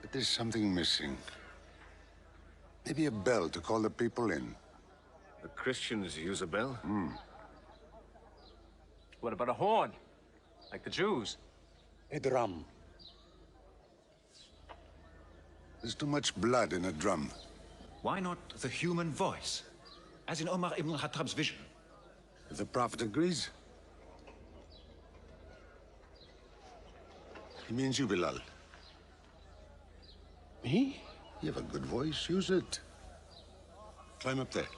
But there's something missing. Maybe a bell to call the people in. The Christians use a bell? What about a horn? Like the Jews? A drum. There's too much blood in a drum. Why not the human voice? As in Omar ibn al-Khattab's vision. If the Prophet agrees. He means you, Bilal. Me? You have a good voice. Use it. Climb up there.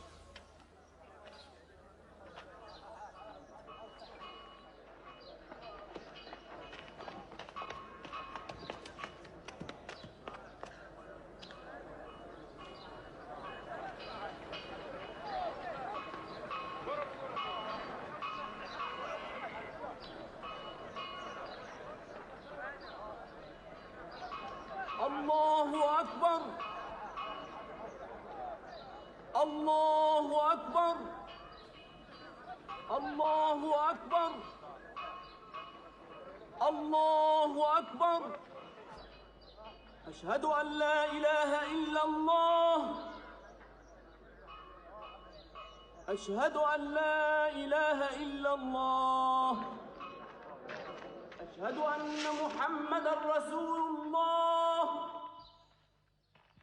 Allahu Akbar. Allahu Akbar. Allahu Akbar. Allahu Akbar. أشهد أن لا إله إلا الله. أشهد أن لا إله إلا الله. أشهد أن محمدًا رسول الله.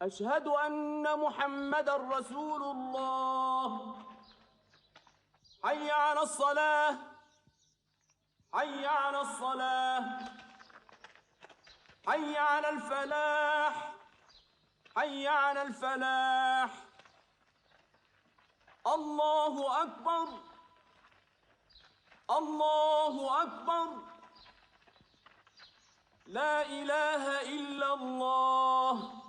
أشهد أن محمدًا رسول الله. حي على الصلاة. على الصلاة حي على الفلاح حي على الفلاح الله أكبر الله أكبر لا إله إلا الله.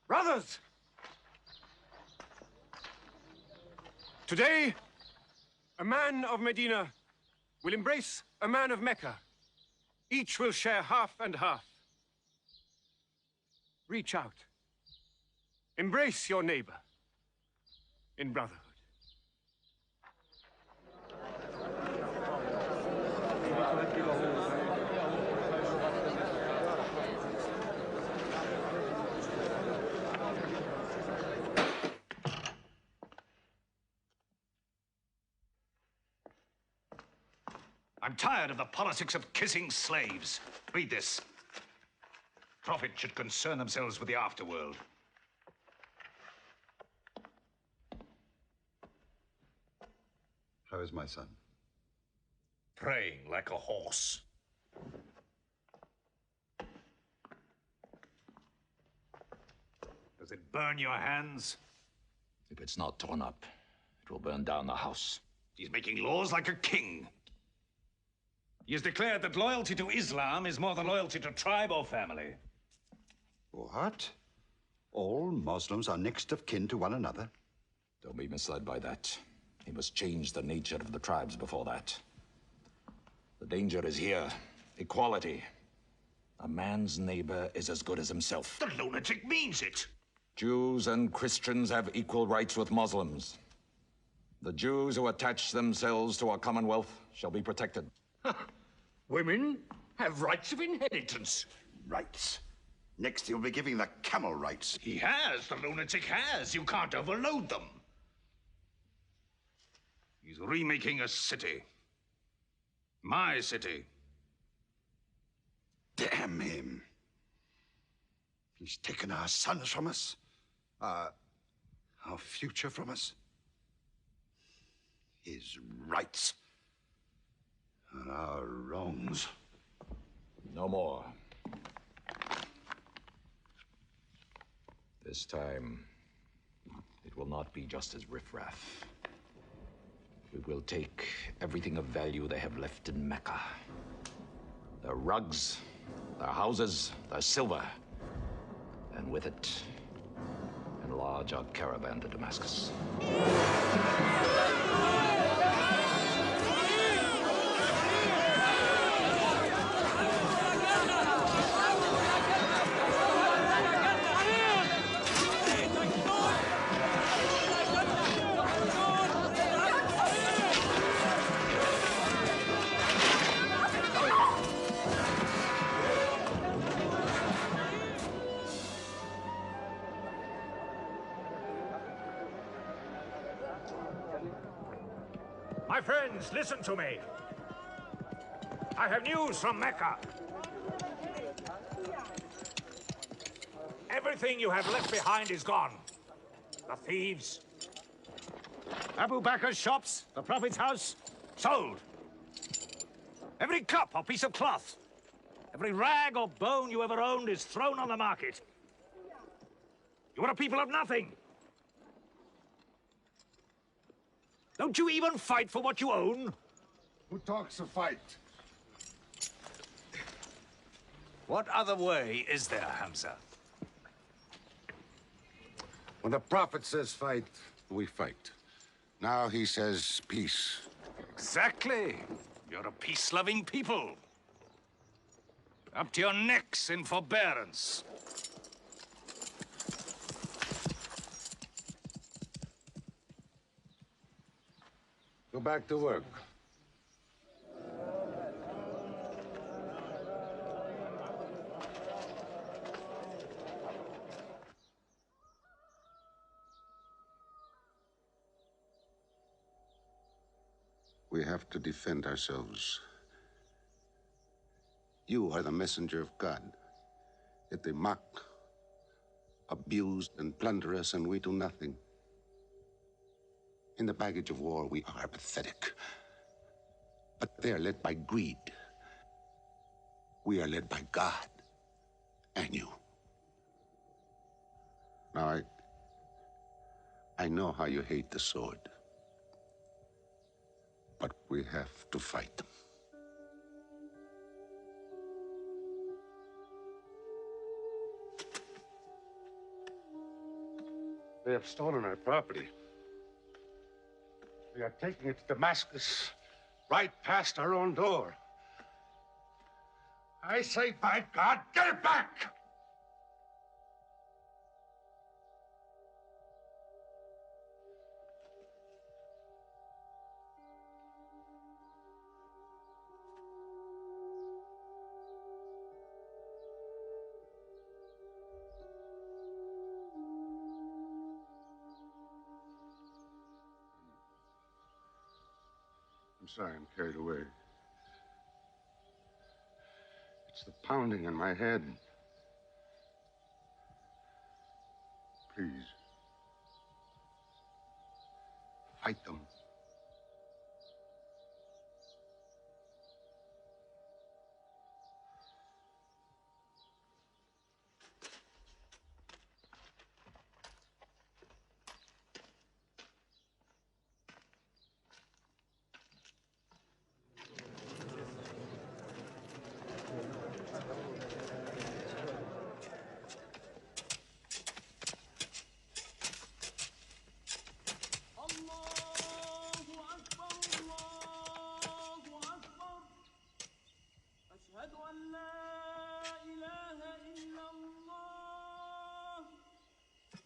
Brothers! Today, a man of Medina will embrace a man of Mecca. Each will share half and half. Reach out. Embrace your neighbor in brotherhood. I'm tired of the politics of kissing slaves. Read this. Prophets should concern themselves with the afterworld. How is my son? Praying like a horse. Does it burn your hands? If it's not torn up, it will burn down the house. He's making laws like a king. He has declared that loyalty to Islam is more than loyalty to tribe or family. What? All Muslims are next of kin to one another? Don't be misled by that. He must change the nature of the tribes before that. The danger is here. Equality. A man's neighbor is as good as himself. The lunatic means it. Jews and Christians have equal rights with Muslims. The Jews who attach themselves to our commonwealth shall be protected. Women have rights of inheritance. Rights? Next he'll be giving the camel rights. He has, the lunatic has. You can't overload them. He's remaking a city. My city. Damn him. He's taken our sons from us. Our future from us. His rights. And our wrongs. No more. This time, it will not be just as riffraff. We will take everything of value they have left in Mecca. Their rugs, their houses, their silver. And with it, enlarge our caravan to Damascus. My friends, listen to me. I have news from Mecca. Everything you have left behind is gone. The thieves, Abu Bakr's shops, the Prophet's house, sold. Every cup or piece of cloth, every rag or bone you ever owned is thrown on the market. You are a people of nothing. Don't you even fight for what you own? Who talks of fight? What other way is there, Hamza? When the Prophet says fight, we fight. Now he says peace. Exactly. You're a peace-loving people. Up to your necks in forbearance. Go back to work. We have to defend ourselves. You are the messenger of God. Yet they mock, abuse, and plunder us, and we do nothing. In the baggage of war, we are pathetic. But they are led by greed. We are led by God and you. Now, I know how you hate the sword. But we have to fight them. They have stolen our property. We are taking it to Damascus, right past our own door. I say, by God, get it back! I'm sorry, I'm carried away. It's the pounding in my head. Please. Fight them.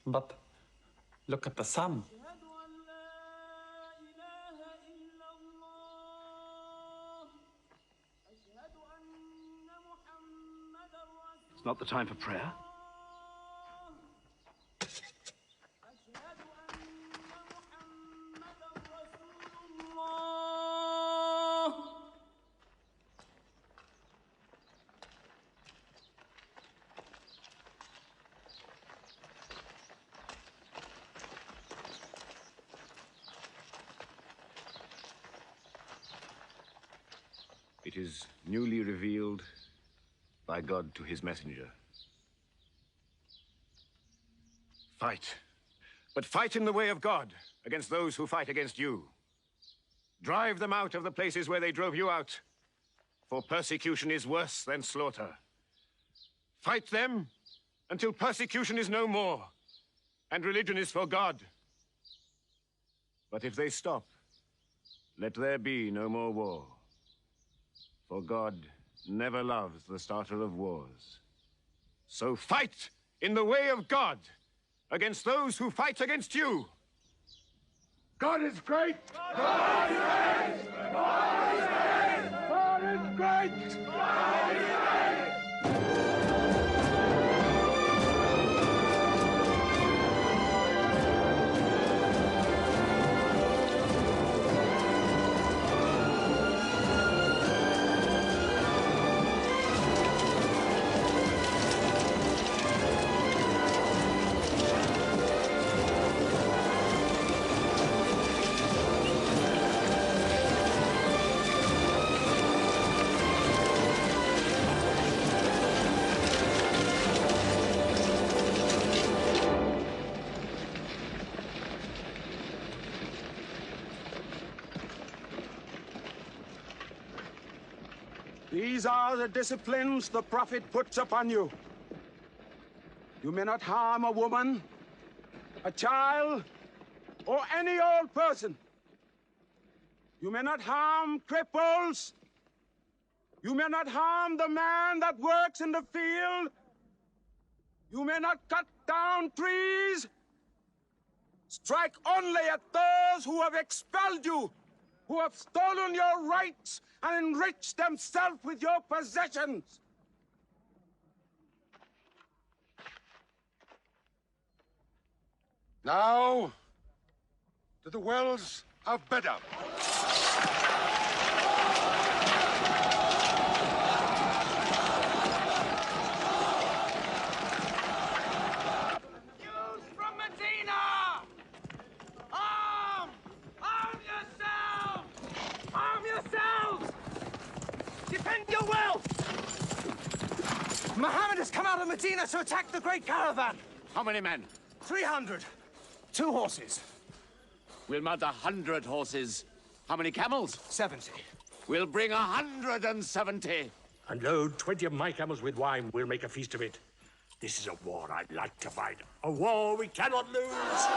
But look at the sun. It's not the time for prayer. It is newly revealed by God to his messenger. Fight. But fight in the way of God against those who fight against you. Drive them out of the places where they drove you out, for persecution is worse than slaughter. Fight them until persecution is no more and religion is for God. But if they stop, let there be no more war. For God never loves the starter of wars. So fight in the way of God against those who fight against you. God is great! God is great! God is great! God is great! God is great! These are the disciplines the Prophet puts upon you. You may not harm a woman, a child, or any old person. You may not harm cripples. You may not harm the man that works in the field. You may not cut down trees. Strike only at those who have expelled you, who have stolen your rights and enriched themselves with your possessions. Now, to the wells of Bedab. of Medina to attack the great caravan. How many men? 300. 2 horses. We'll mount 100 horses. How many camels? 70. We'll bring 170. And load 20 of my camels with wine. We'll make a feast of it. This is a war I'd like to fight. A war we cannot lose.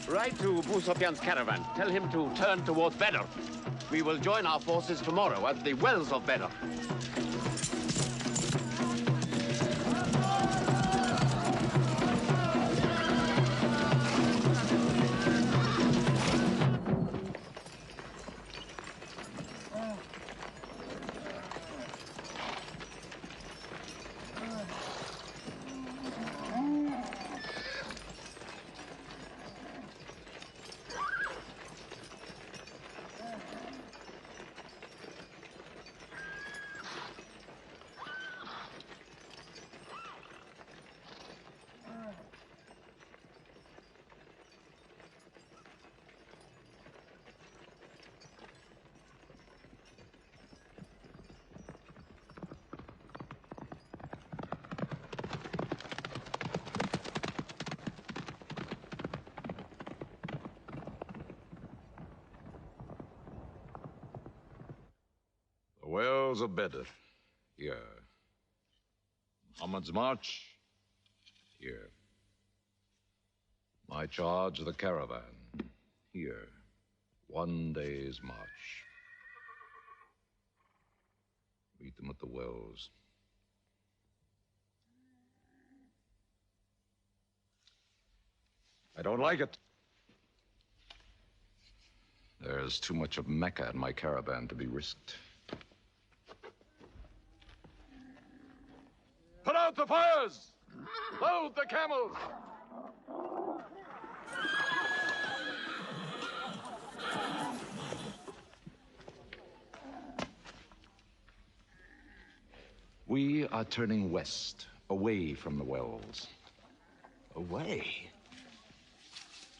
Ride to Abu Sufyan's caravan. Tell him to turn towards Badr. We will join our forces tomorrow at the wells of Badr. Wells of Badr, here. Muhammad's march, here. My charge of the caravan, here. 1 day's march. Meet them at the wells. I don't like it. There's too much of Mecca in my caravan to be risked. Put out the fires! Load the camels! We are turning west, away from the wells. Away?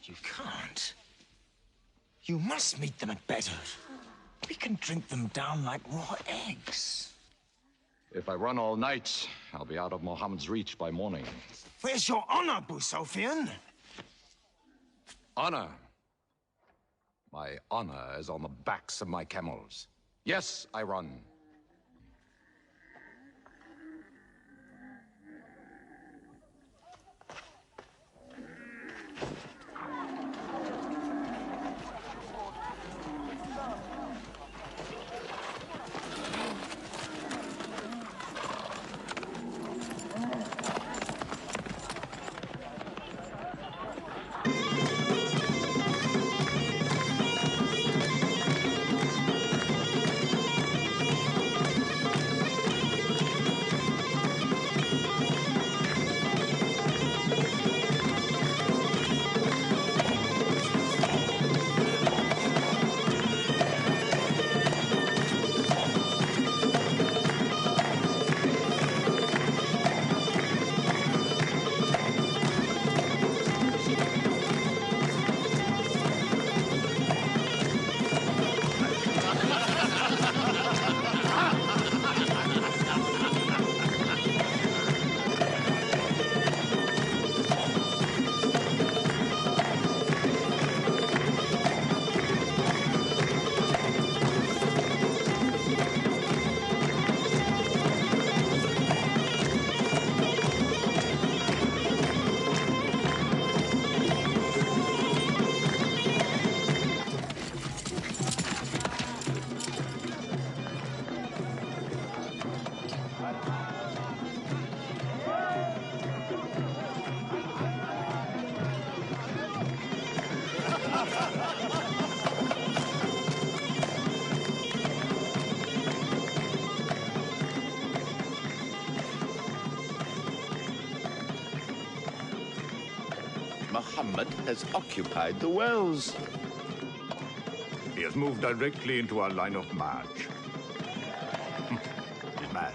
You can't. You must meet them at Badr. We can drink them down like raw eggs. If I run all night, I'll be out of Muhammad's reach by morning. Where's your honor, Abu Sufyan? Honor? My honor is on the backs of my camels. Yes, I run. Muhammad has occupied the wells. He has moved directly into our line of march. He's mad.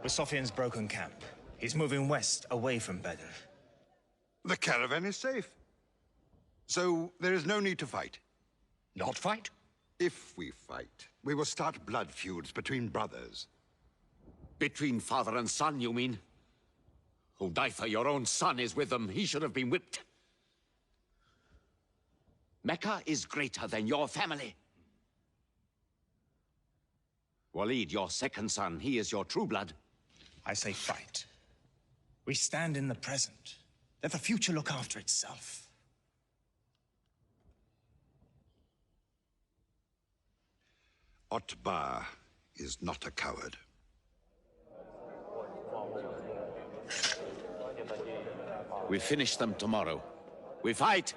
Sofian's broken camp. He's moving west, away from Badr. The caravan is safe. So there is no need to fight. Not fight? If we fight, we will start blood feuds between brothers. Between father and son, you mean? Hudayfa, your own son, is with them. He should have been whipped. Mecca is greater than your family. Walid, your second son, he is your true blood. I say fight. We stand in the present. Let the future look after itself. Utba is not a coward. We finish them tomorrow. We fight!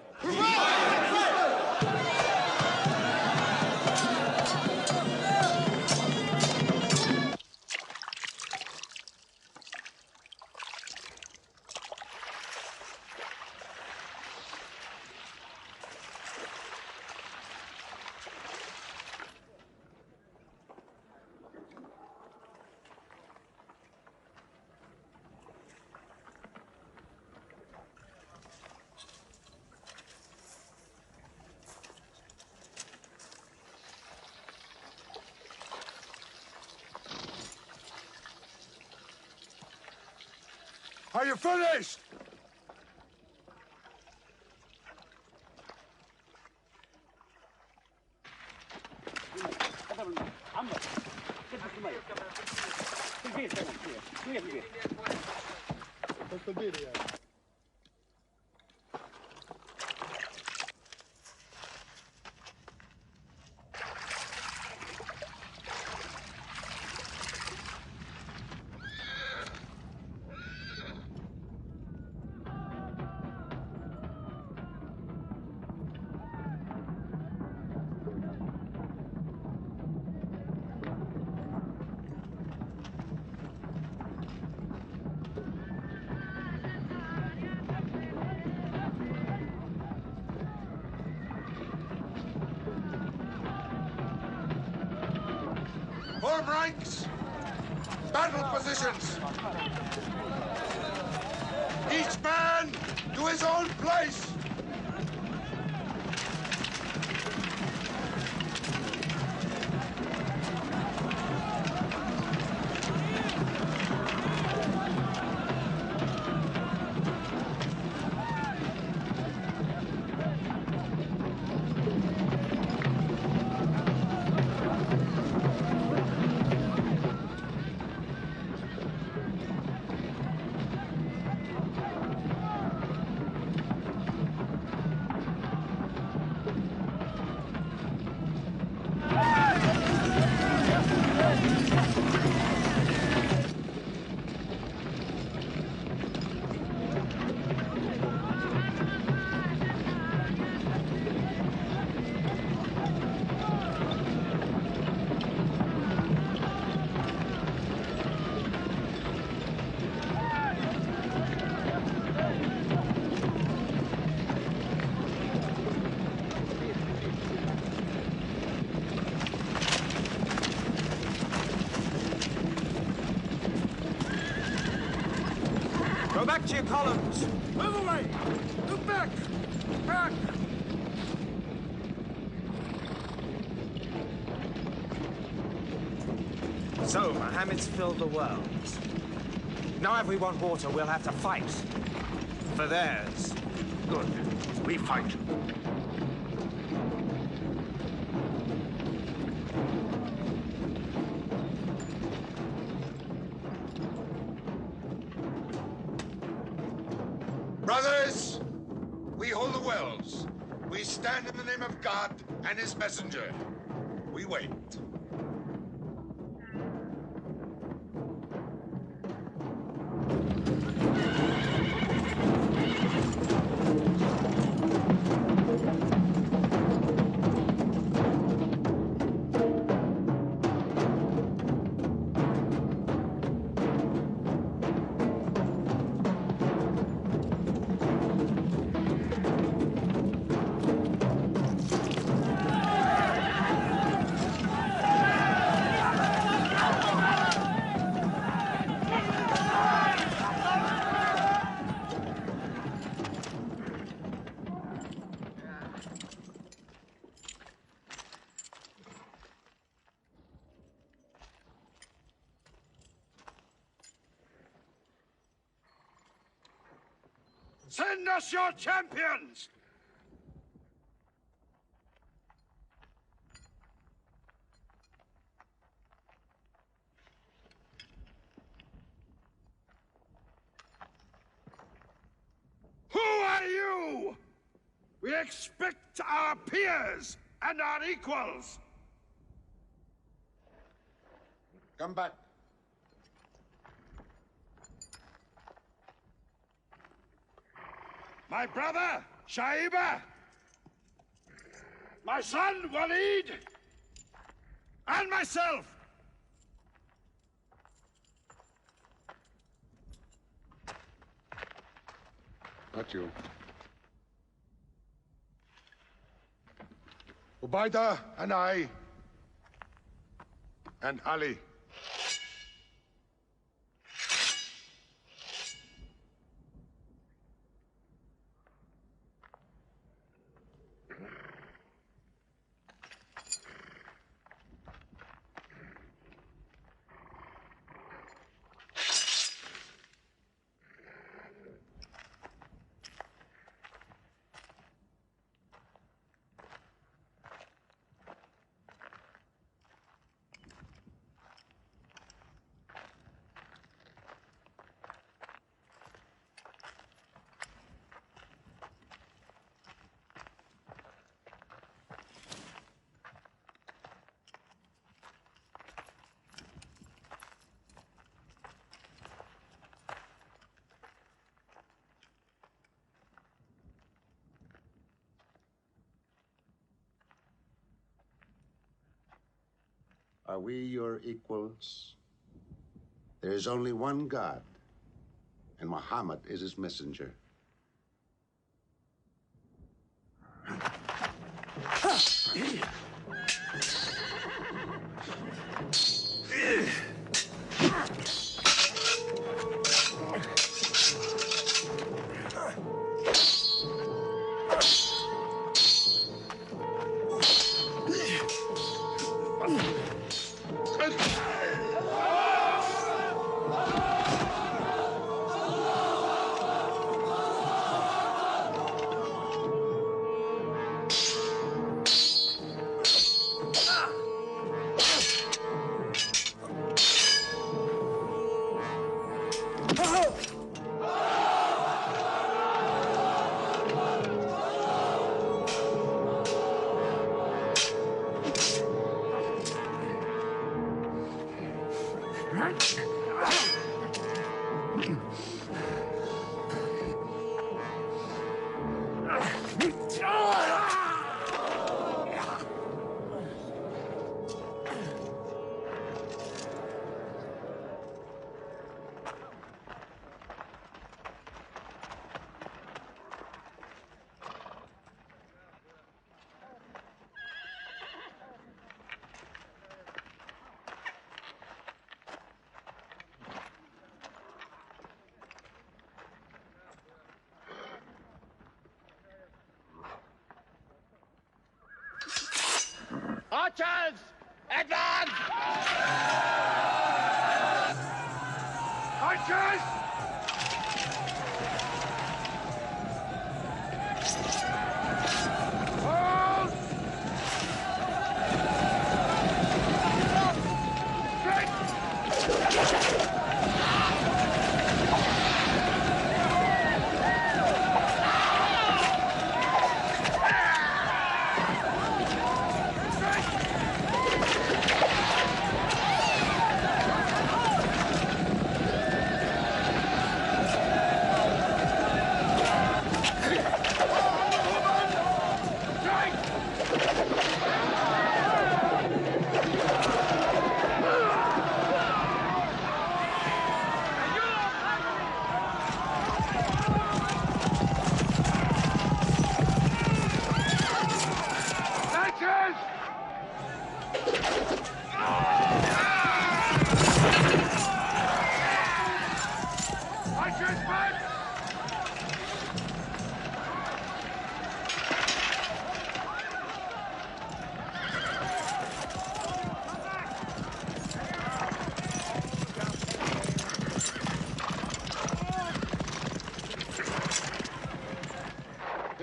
Are you finished? Form ranks! Battle positions! Each man to his own place! Go back to your columns. Move away! Move back! Back! So, Mohammed's filled the world. Now if we want water, we'll have to fight. For theirs. Good. We fight. Brothers, we hold the wells. We stand in the name of God and his messenger. We wait. Send us your champions! Who are you? We expect our peers and our equals. Come back. My brother, Shaiba. My son, Walid. And myself. Not you. Ubaida and I. And Ali. Are we your equals? There is only one God, and Muhammad is his messenger. Archers, advance! Archers! Hold!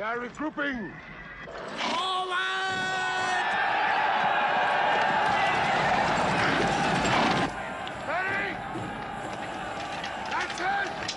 are regrouping. Ready? That's it!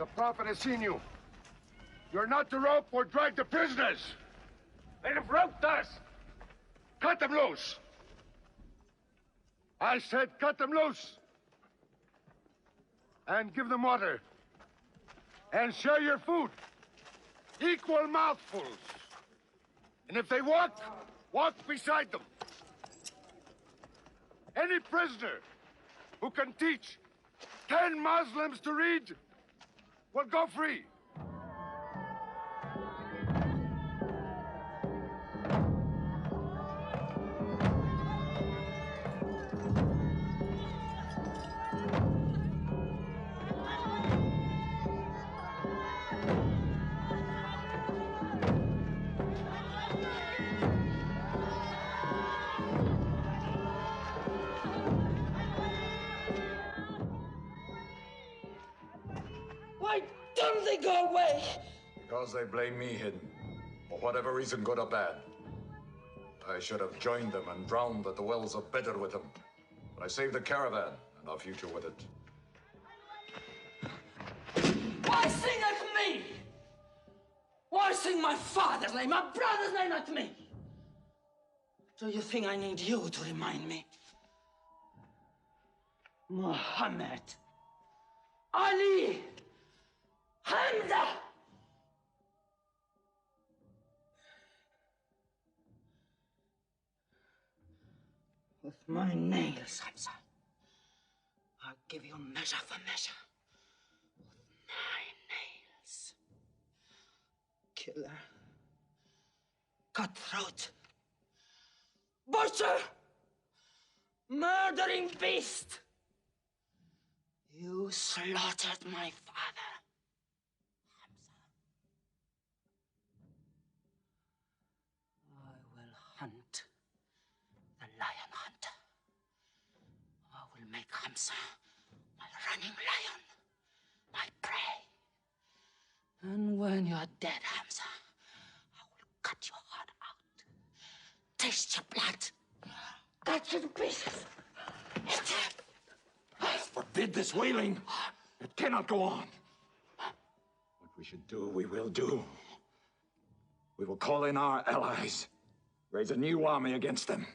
The Prophet has seen you. You're not to rope or drag the prisoners. They have roped us. Cut them loose. I said cut them loose. And give them water. And share your food. Equal mouthfuls. And if they walk, walk beside them. Any prisoner who can teach 10 Muslims to read will go free. Why don't they go away? Because they blame me, Hind. For whatever reason, good or bad. I should have joined them and drowned at the wells of Bedr with them. But I saved the caravan and our future with it. Why sing at me? Why sing my father's name, my brother's name at me? Do you think I need you to remind me? Muhammad, Ali, Hamza. With my nails, Hamza, I'll give you measure for measure. With my nails. Killer. Cutthroat. Butcher! Murdering beast! You slaughtered my father, Hamza. I will hunt the lion hunter. I will make Hamza my running lion, my prey. And when you're dead, Hamza, I will cut your heart out. Taste your blood. Cut you to pieces. Eat it. Forbid this wailing. It cannot go on. What we should do, we will do. We will call in our allies, raise a new army against them.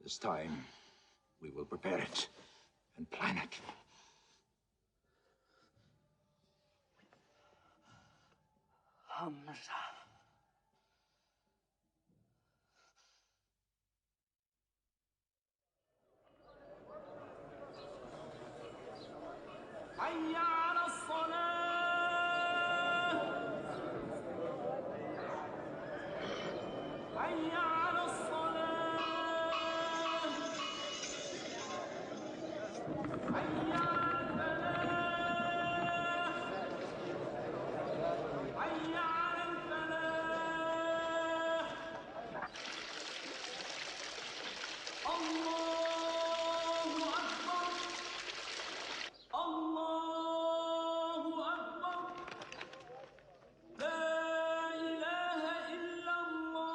This time, we will prepare it and plan it. Hamza. حي على الصلاة حي على الصلاة حي على الفلاح حي على الفلاح الله أكبر الله أكبر لا إله إلا الله.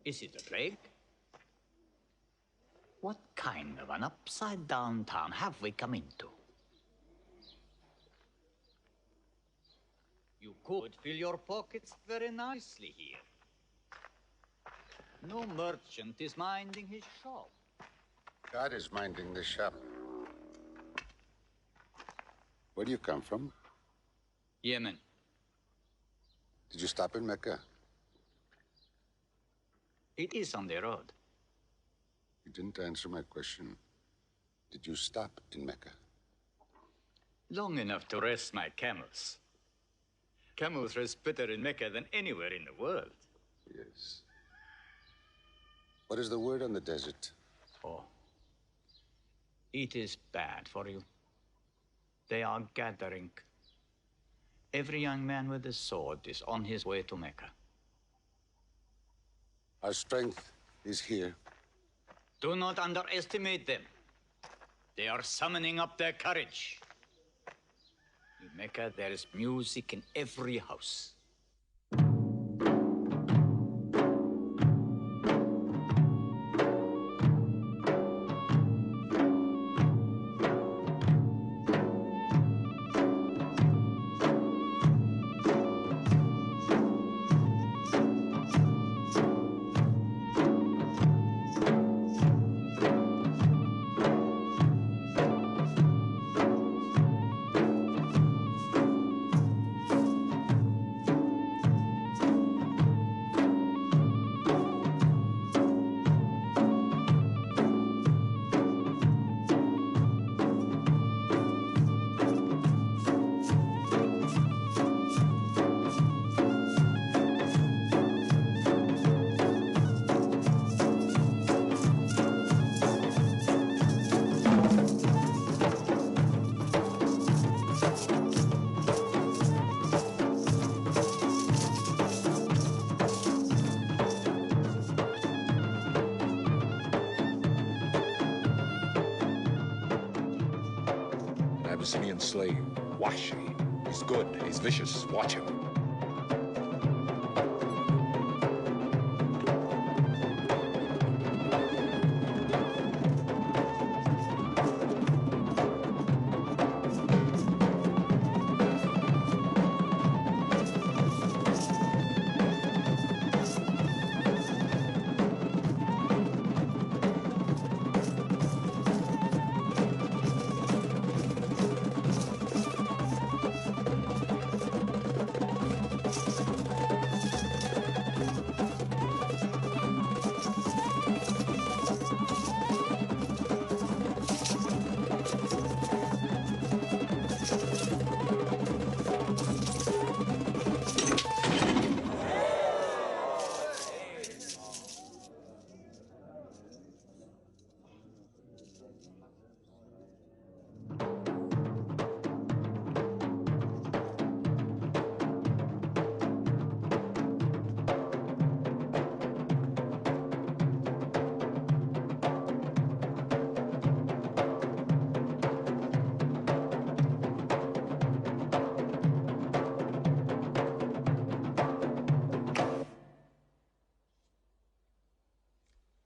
Is it a plague? What kind of an upside-down town have we come into? You could fill your pockets very nicely here. No merchant is minding his shop. God is minding the shop. Where do you come from? Yemen. Did you stop in Mecca? It is on the road. You didn't answer my question. Did you stop in Mecca? Long enough to rest my camels. Camels rest better in Mecca than anywhere in the world. Yes. What is the word on the desert? Oh. It is bad for you. They are gathering. Every young man with a sword is on his way to Mecca. Our strength is here. Do not underestimate them. They are summoning up their courage. In Mecca, there is music in every house. Abyssinian slave. Washi. He's good. He's vicious. Watch him.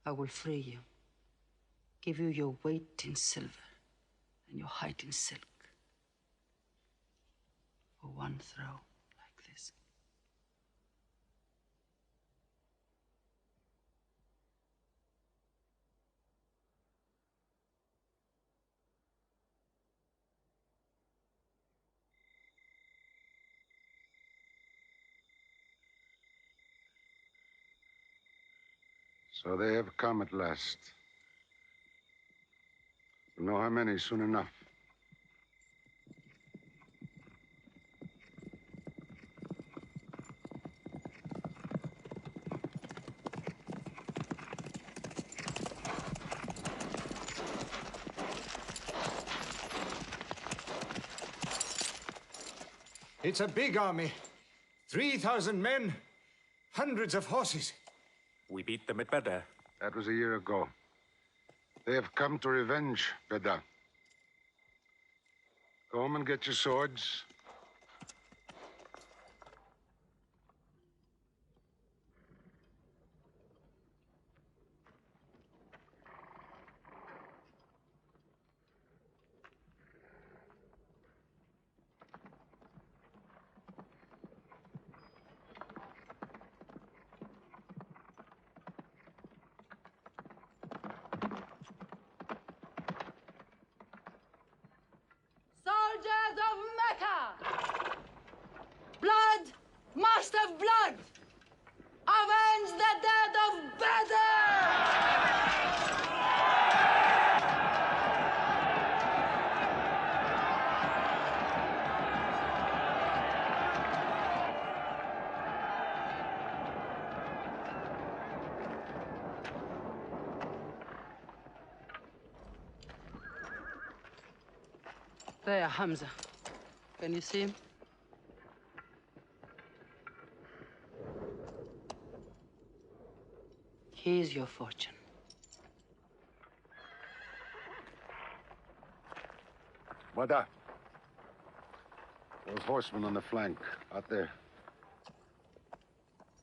I will free you, give you your weight in silver and your height in silk for one throw like this. So they have come at last. We'll know how many soon enough. It's a big army. 3,000 men, hundreds of horses. We beat them at Badr. That was a year ago. They have come to revenge, Badr. Go home and get your swords. Soldiers of Mecca! Blood must have blood! Avenge the dead of Badr! There, Hamza. Can you see him? Here's your fortune. Badr. Those horsemen on the flank, out there.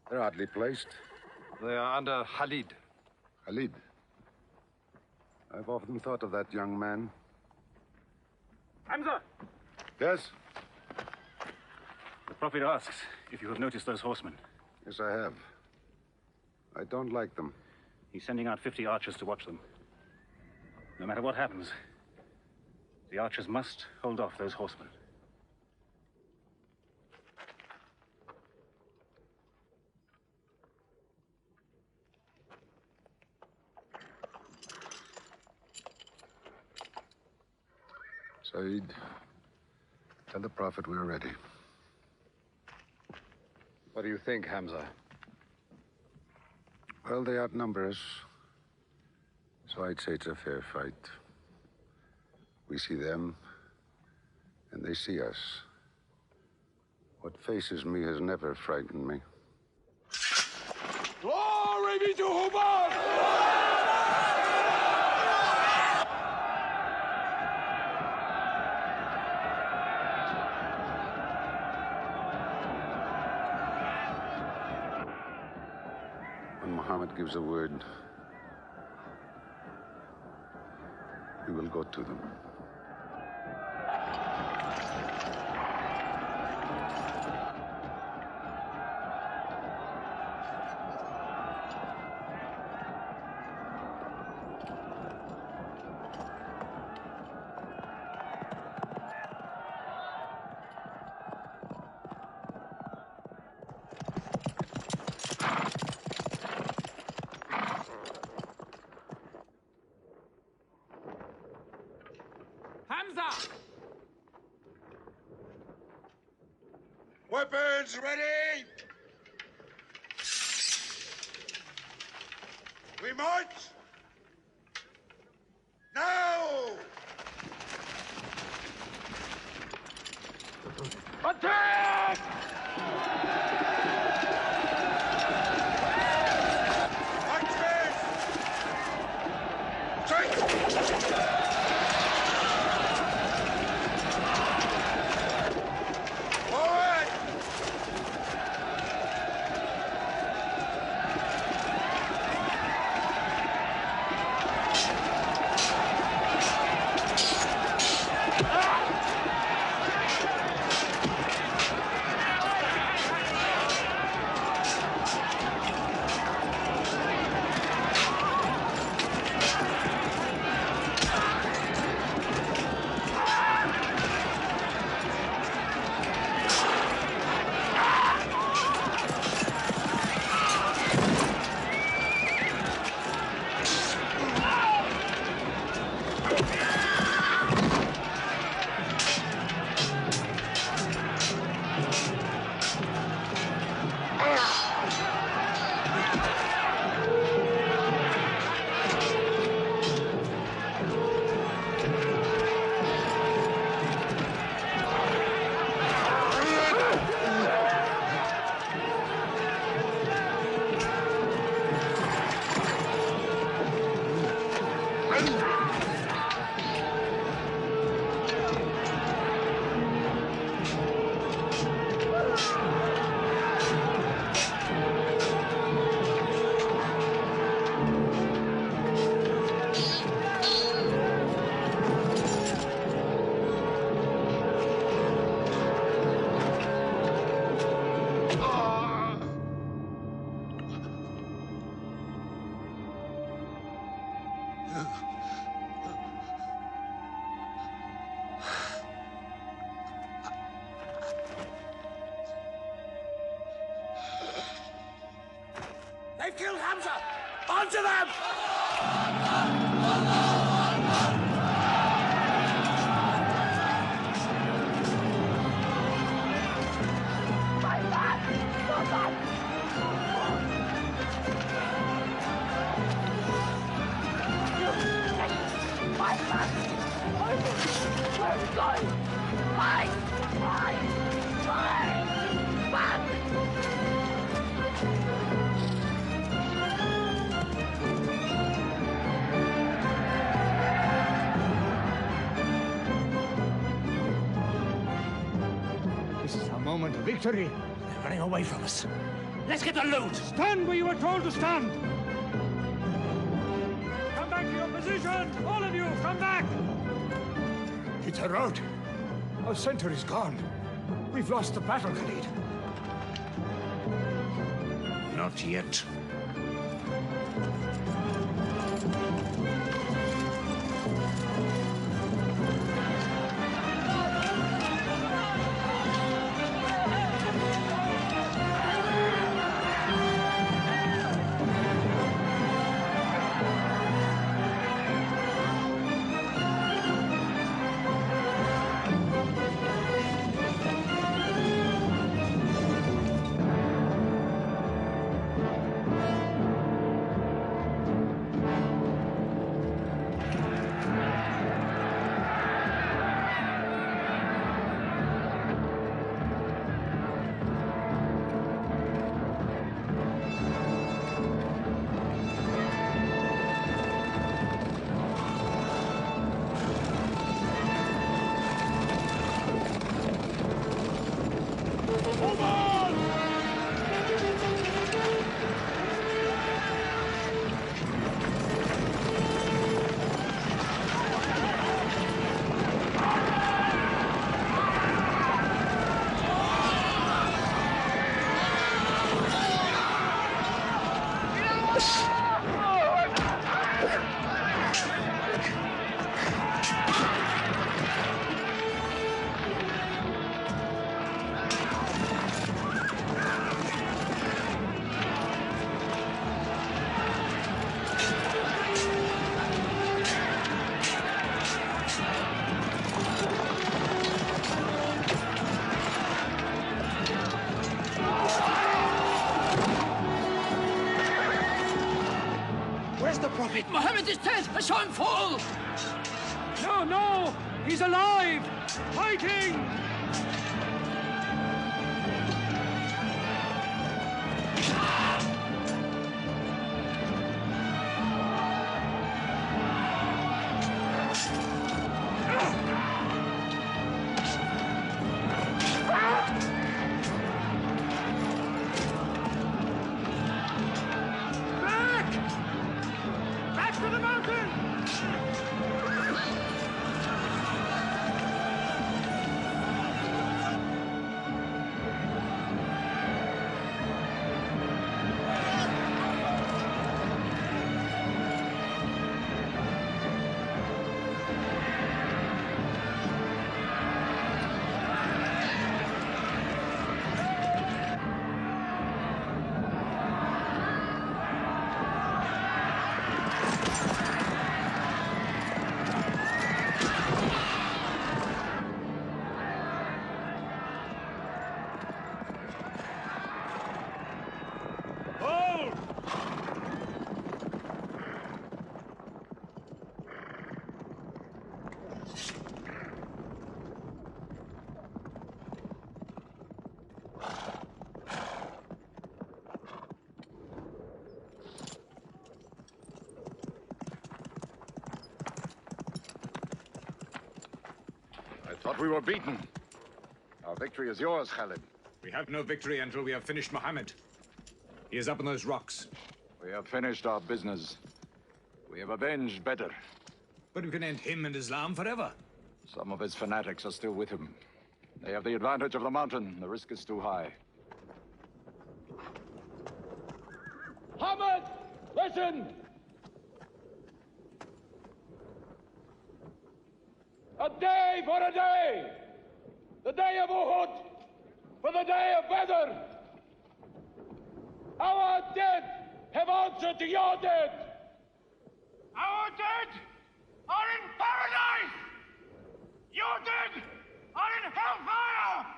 They're oddly placed. They are under Khalid. Khalid? I've often thought of that young man. Hamza! Yes? The Prophet asks if you have noticed those horsemen. Yes, I have. I don't like them. He's sending out 50 archers to watch them. No matter what happens, the archers must hold off those horsemen. Saeed, tell the Prophet we're ready. What do you think, Hamza? Well, they outnumber us, so I'd say it's a fair fight. We see them, and they see us. What faces me has never frightened me. Glory be to Hubbard! Muhammad gives a word, we will go to them. Hamza! Weapons ready! We march! Now! Attack! They've killed Hamza! Onto them! This is our moment of victory. They're running away from us. Let's get the loot! Stand where you were told to stand! Come back to your position! All of you, come back! It's a rout. Our center is gone. We've lost the battle, Khalid. Not yet. Show him fall! No, no! He's alive! Fighting! Back to the mountain! I thought we were beaten. Our victory is yours, Khalid. We have no victory until we have finished Mohammed. He is up on those rocks. We have finished our business. We have avenged better. But we can end him and Islam forever. Some of his fanatics are still with him. They have the advantage of the mountain. The risk is too high. Muhammad, listen! A day for a day! The day of Uhud for the day of Badr! Our dead have answered to your dead! Our dead are in paradise! Your dead are in hellfire!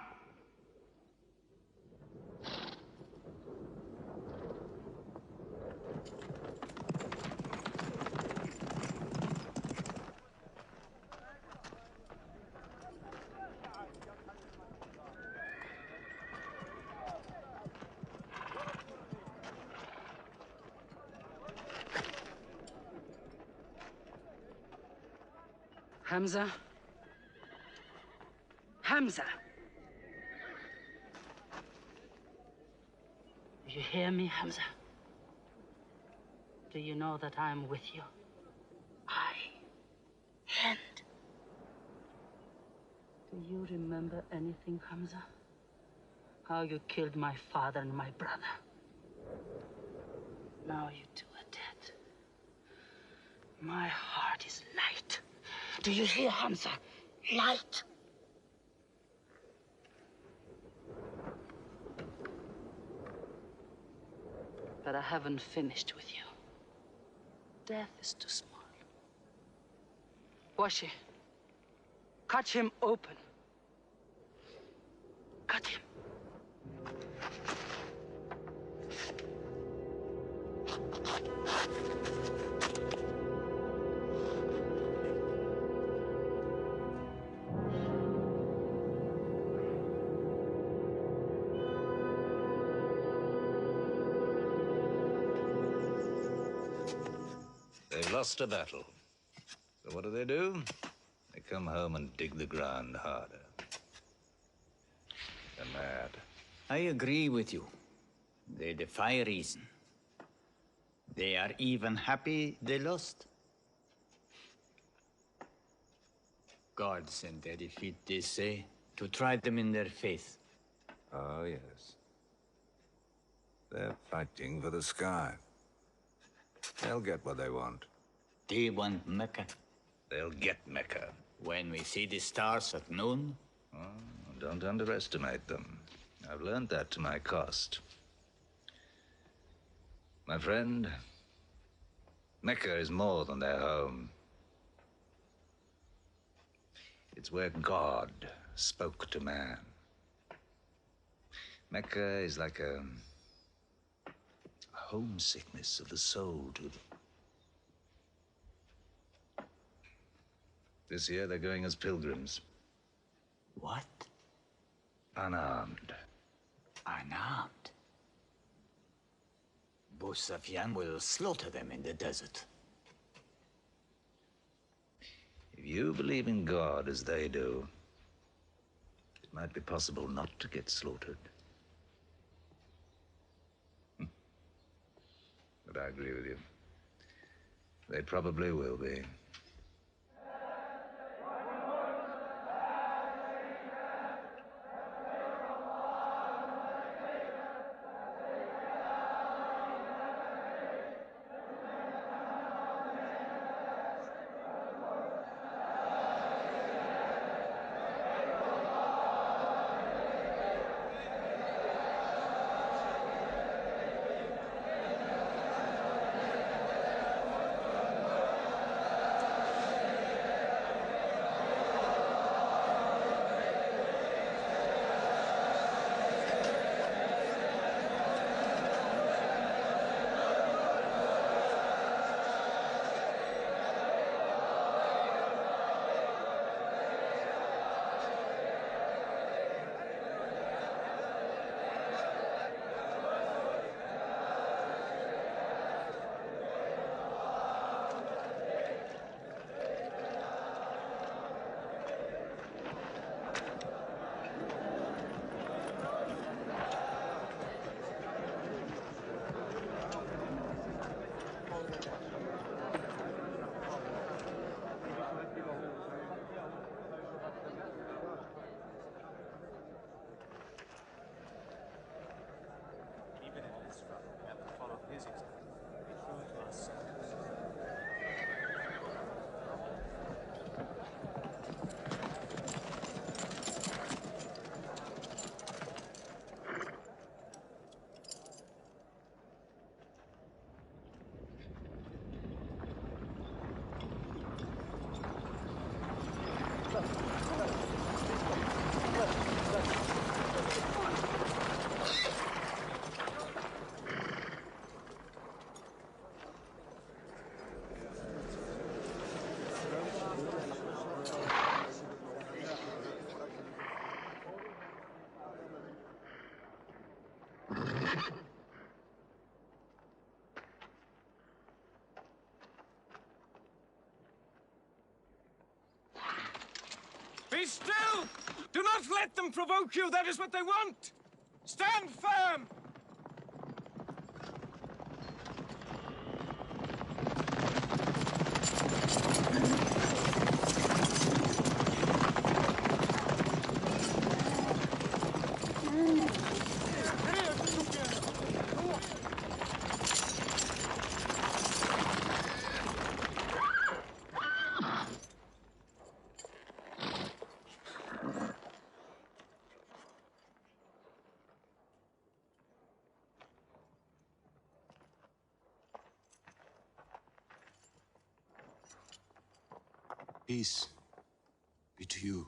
Hamza? Hamza! Do you hear me, Hamza? Do you know that I'm with you? I, Hind. Do you remember anything, Hamza? How you killed my father and my brother? Now you two are dead. My heart is light. Do you hear, Hamza? Light. But I haven't finished with you. Death is too small. Washi, cut him open. Cut him. They've lost a battle. So what do? They come home and dig the ground harder. They're mad. I agree with you. They defy reason. They are even happy they lost. God sent their defeat, they say, to try them in their faith. Oh, yes. They're fighting for the sky. They'll get what they want. They want Mecca. They'll get Mecca. When we see the stars at noon? Oh, don't underestimate them. I've learned that to my cost. My friend, Mecca is more than their home. It's where God spoke to man. Mecca is like a homesickness of the soul to them. This year they're going as pilgrims. What? Unarmed. Unarmed? Abu Sufyan will slaughter them in the desert. If you believe in God as they do, it might be possible not to get slaughtered. But I agree with you. They probably will be. Be still! Do not let them provoke you. That is what they want. Stand firm! Peace be to you.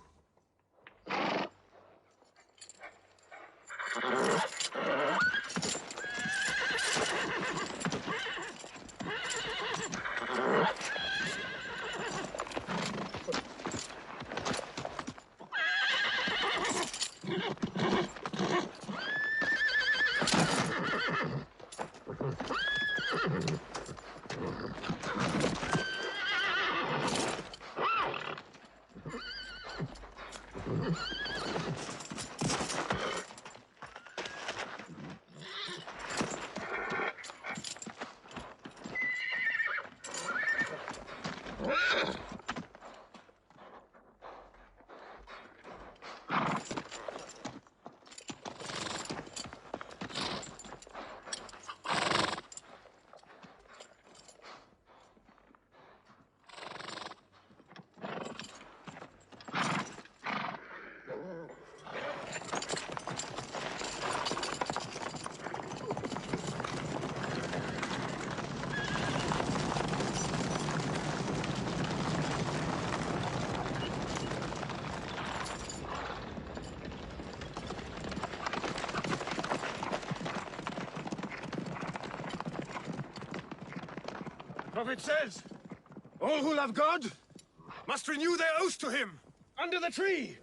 Prophet says, all who love God must renew their oath to him under the tree.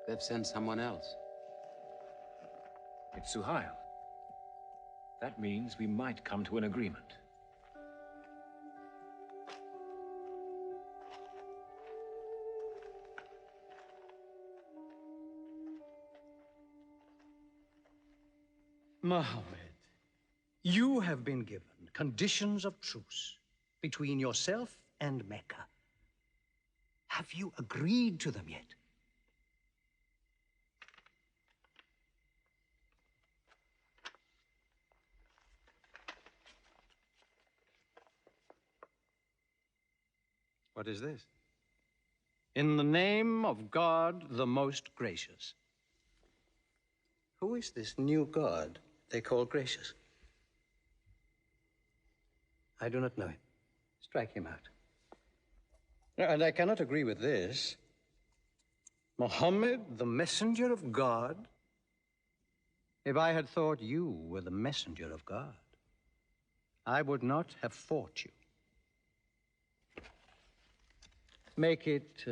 They've sent someone else. It's Suhail. That means we might come to an agreement. Mohammed, you have been given conditions of truce between yourself and Mecca. Have you agreed to them yet? What is this? In the name of God, the most gracious. Who is this new God they call gracious? I do not know him. Strike him out. And I cannot agree with this. Muhammad, the messenger of God? If I had thought you were the messenger of God, I would not have fought you. Make it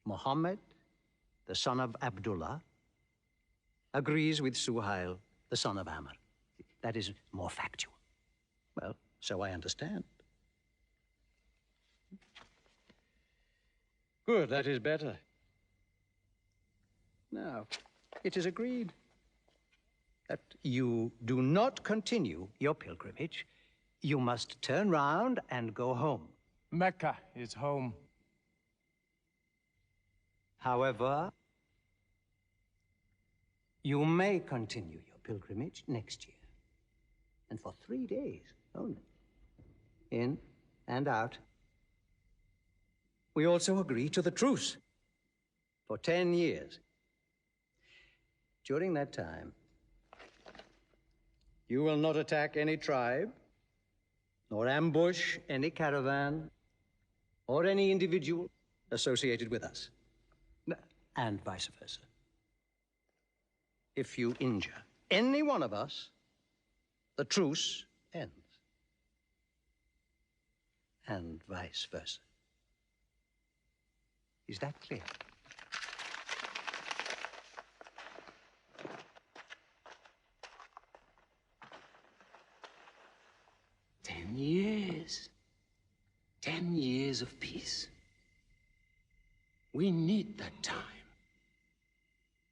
Muhammad, the son of Abdullah, agrees with Suhail, the son of Amr. That is more factual. Well, so I understand. Good, that is better. Now, it is agreed that you do not continue your pilgrimage. You must turn round and go home. Mecca is home. However, you may continue your pilgrimage next year. And for 3 days only. In and out. We also agree to the truce for 10 years. During that time, you will not attack any tribe, nor ambush any caravan, or any individual associated with us, and vice versa. If you injure any one of us, the truce ends, and vice versa. Is that clear? Years. 10 years of peace. We need that time.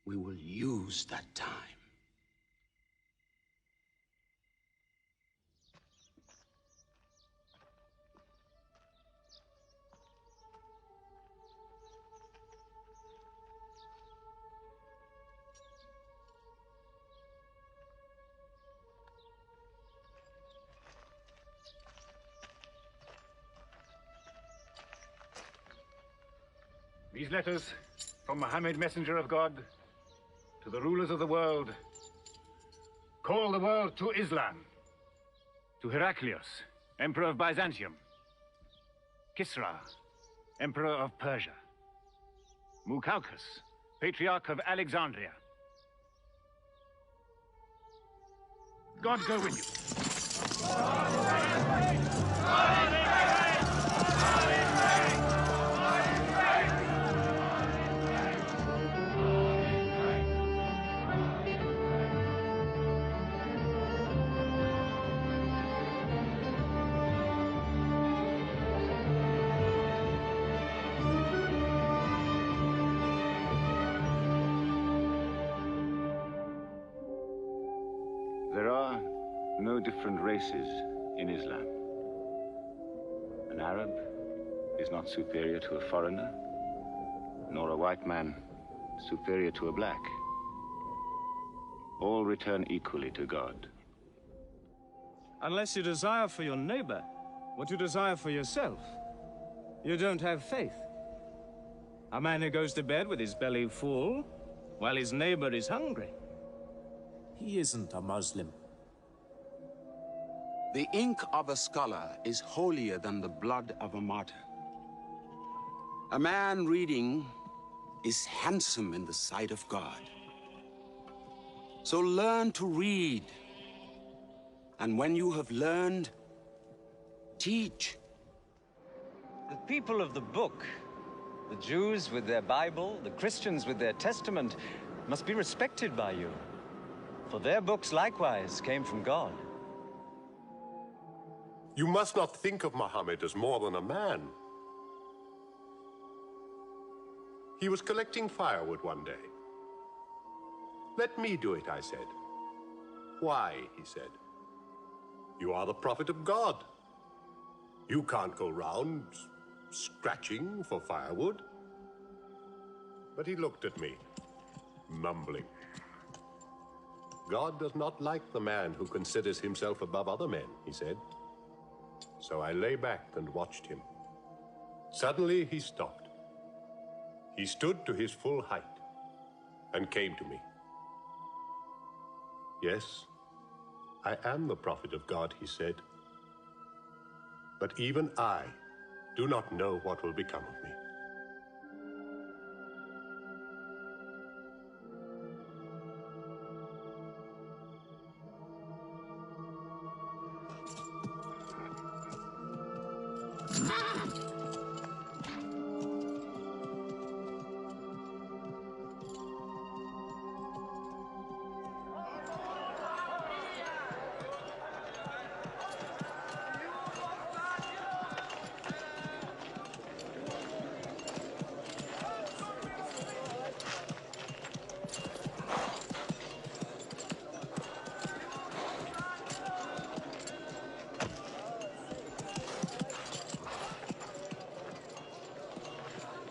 We will use that time. These letters from Muhammad, messenger of God, to the rulers of the world, call the world to Islam, to Heraclius, emperor of Byzantium, Kisra, emperor of Persia, Mukaukis, patriarch of Alexandria. God go with you. There are no different races in Islam. An Arab is not superior to a foreigner, nor a white man superior to a black. All return equally to God. Unless you desire for your neighbor what you desire for yourself, you don't have faith. A man who goes to bed with his belly full, while his neighbor is hungry. He isn't a Muslim. The ink of a scholar is holier than the blood of a martyr. A man reading is handsome in the sight of God. So learn to read. And when you have learned, teach. The people of the book, the Jews with their Bible, the Christians with their Testament, must be respected by you. For their books likewise came from God. You must not think of Muhammad as more than a man. He was collecting firewood one day. Let me do it, I said. Why, he said. You are the prophet of God. You can't go round scratching for firewood. But he looked at me, mumbling. God does not like the man who considers himself above other men, he said. So I lay back and watched him. Suddenly he stopped. He stood to his full height and came to me. Yes, I am the prophet of God, he said. But even I do not know what will become of me.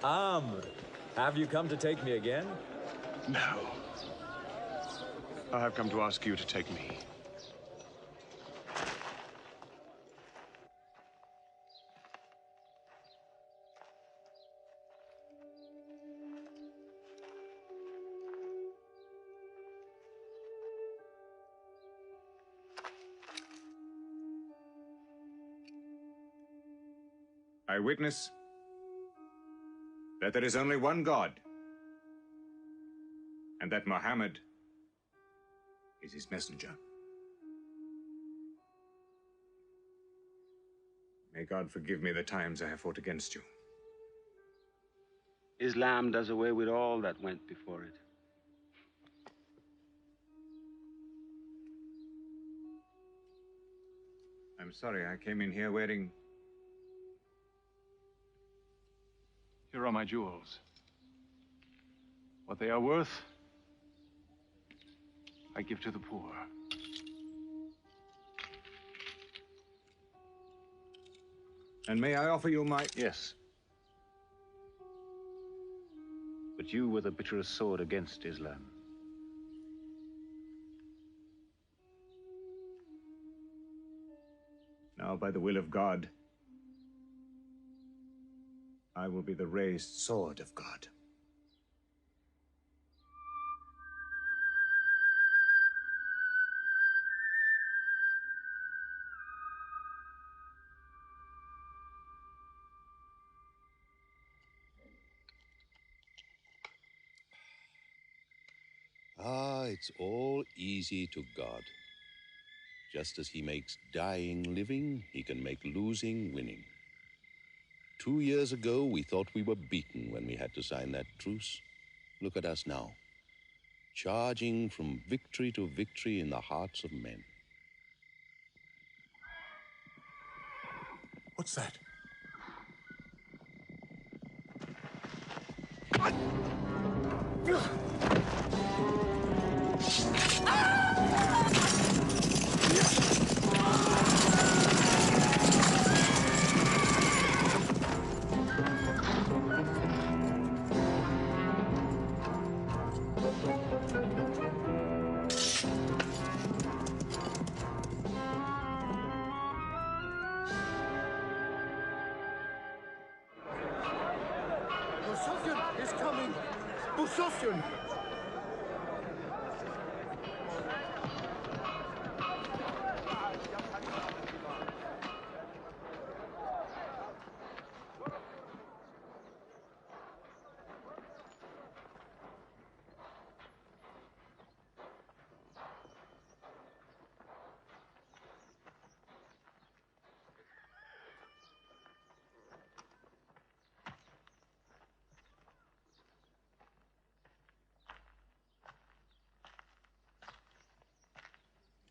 Amr, have you come to take me again? No. I have come to ask you to take me. I witness that there is only one God, and that Muhammad is his messenger. May God forgive me the times I have fought against you. Islam does away with all that went before it. I'm sorry, I came in here wearing... Here are my jewels. What they are worth, I give to the poor. And may I offer you my... Yes. But you were the bitterest sword against Islam. Now, by the will of God, I will be the raised sword of God. It's all easy to God. Just as he makes dying living, he can make losing winning. 2 years ago, we thought we were beaten when we had to sign that truce. Look at us now, charging from victory to victory in the hearts of men. What's that? is coming! Busofyan!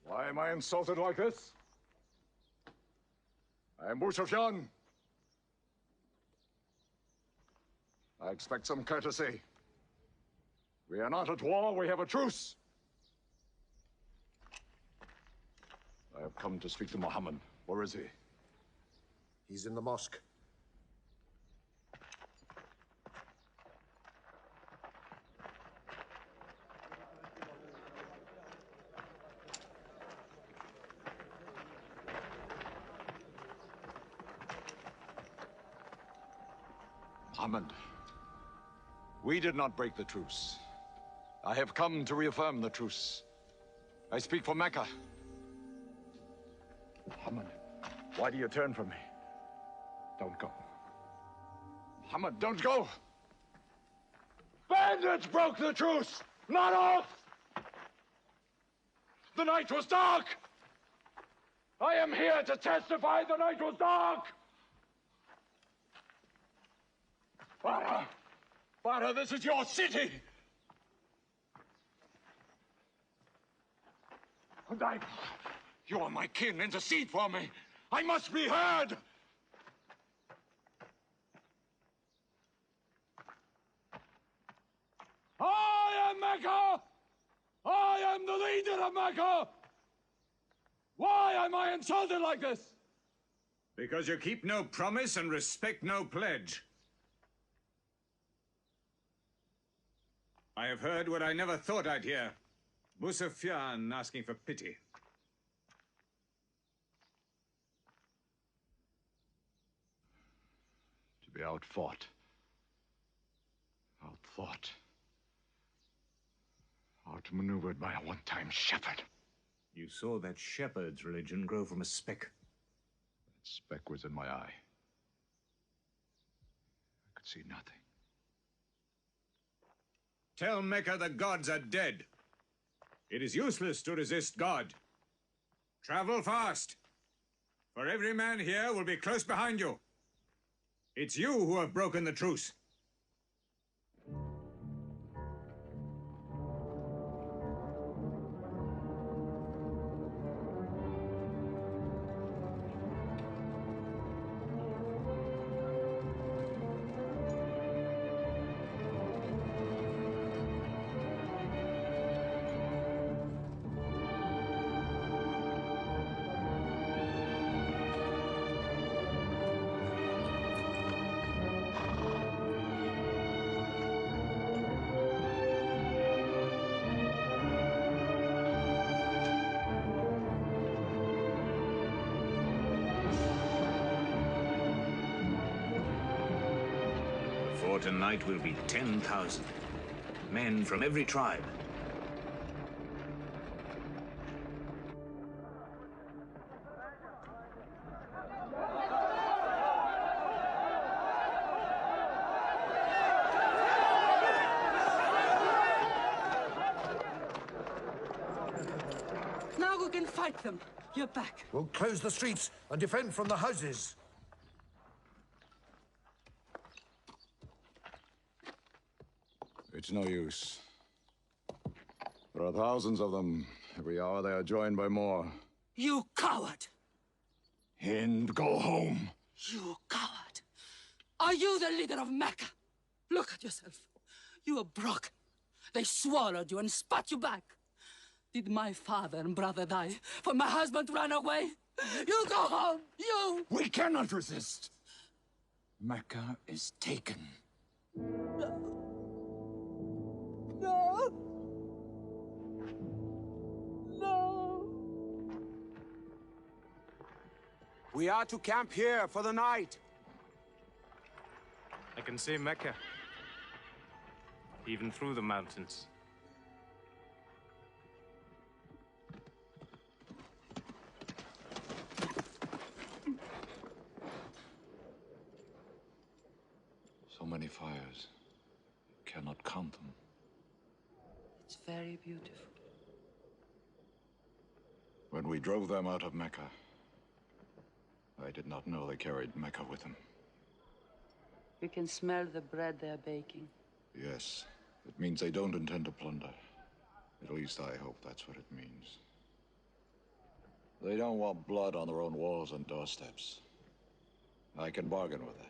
Why am I insulted like this? I am Busofyan. I expect some courtesy. We are not at war, we have a truce. I have come to speak to Muhammad. Where is he? He's in the mosque. Muhammad, we did not break the truce. I have come to reaffirm the truce. I speak for Mecca. Muhammad, why do you turn from me? Don't go. Muhammad, don't go! Bandits broke the truce, not us! The night was dark! I am here to testify the night was dark! Father! Father, this is your city! And you are my kin, intercede for me! I must be heard! I am Mecca! I am the leader of Mecca! Why am I insulted like this? Because you keep no promise and respect no pledge. I have heard what I never thought I'd hear. Busofyan asking for pity. To be outfought. Outthought. Outmaneuvered by a one-time shepherd. You saw that shepherd's religion grow from a speck. That speck was in my eye. I could see nothing. Tell Mecca the gods are dead. It is useless to resist God. Travel fast, for every man here will be close behind you. It's you who have broken the truce. Tonight will be 10,000 men from every tribe. Now we can fight them. You're back. We'll close the streets and defend from the houses. It's no use. There are thousands of them. Every hour they are joined by more. You coward! Hind, go home. You coward! Are you the leader of Mecca? Look at yourself. You are broken. They swallowed you and spat you back. Did my father and brother die? For my husband ran away? You go home! You! We cannot resist. Mecca is taken. No! No! We are to camp here for the night. I can see Mecca. even through the mountains. So many fires. You cannot count them. It's very beautiful. When we drove them out of Mecca, I did not know they carried Mecca with them. You can smell the bread they're baking. Yes, it means they don't intend to plunder. At least I hope that's what it means. They don't want blood on their own walls and doorsteps. I can bargain with that.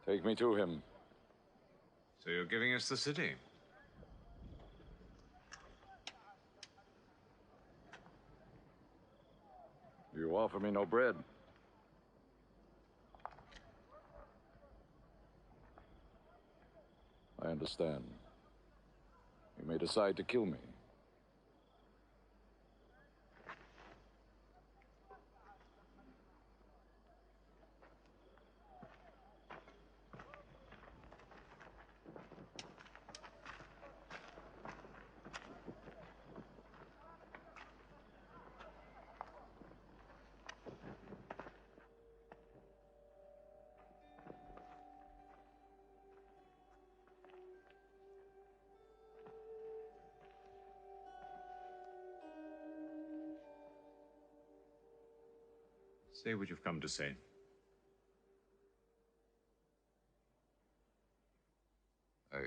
Take me to him. So you're giving us the city? You offer me no bread. I understand. You may decide to kill me. Say what you've come to say. I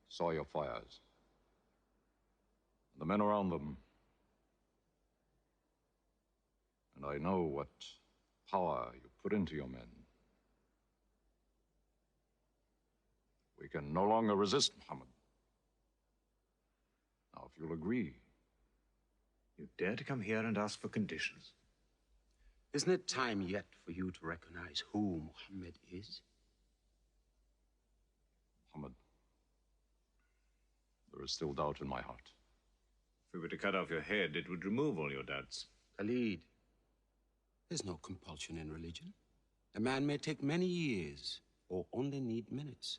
saw your fires. The men around them. And I know what power you put into your men. We can no longer resist Muhammad. Now, if you'll agree. You dare to come here and ask for conditions? Isn't it time yet for you to recognize who Muhammad is? Muhammad, there is still doubt in my heart. If we were to cut off your head, it would remove all your doubts. Khalid, there's no compulsion in religion. A man may take many years or only need minutes.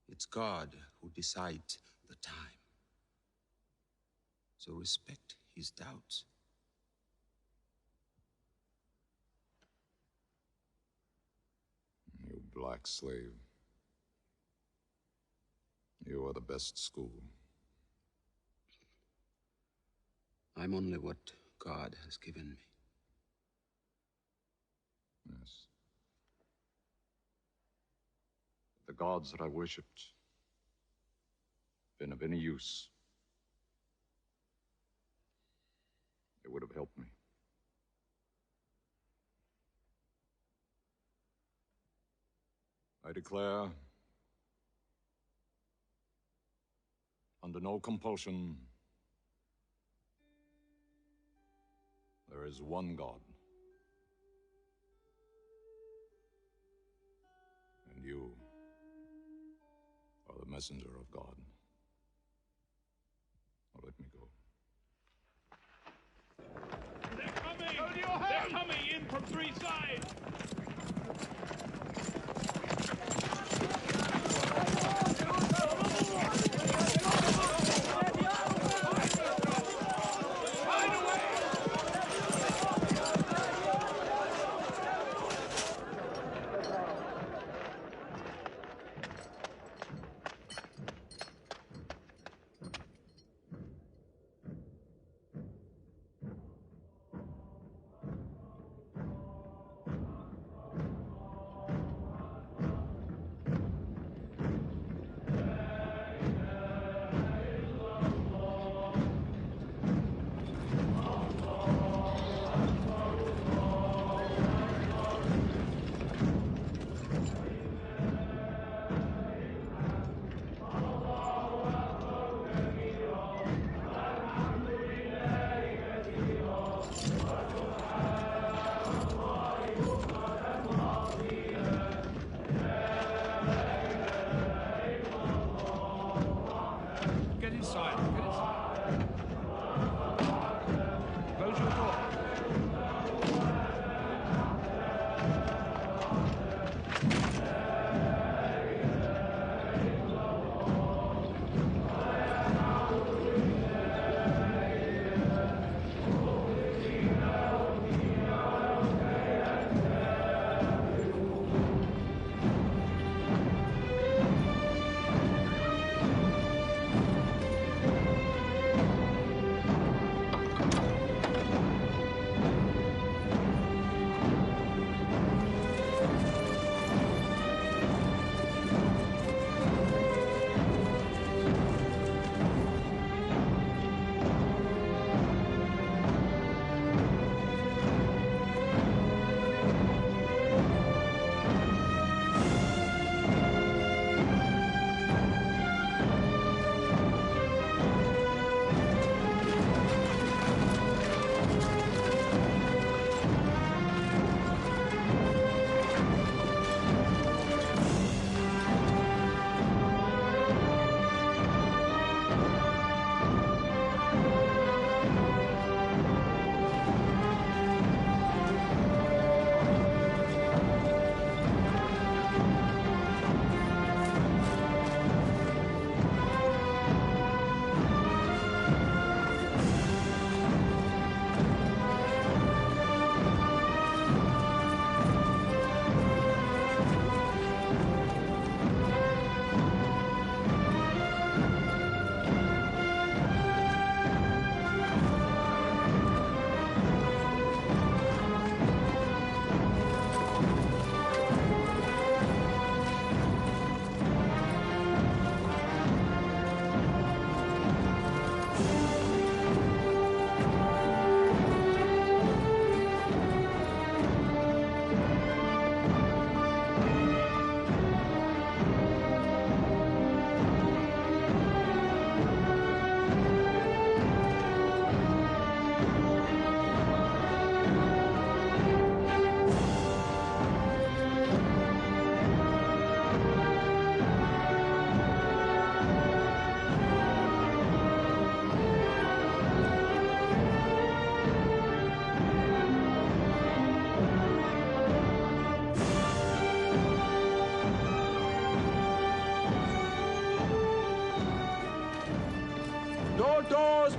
It's God who decides the time. So respect his doubts. You black slave. You are the best school. I'm only what God has given me. Yes. The gods that I worshipped been of any use. It would have helped me. I declare, under no compulsion, there is one God. And you are the messenger of God. Now let me go. They're coming! They're coming in from three sides!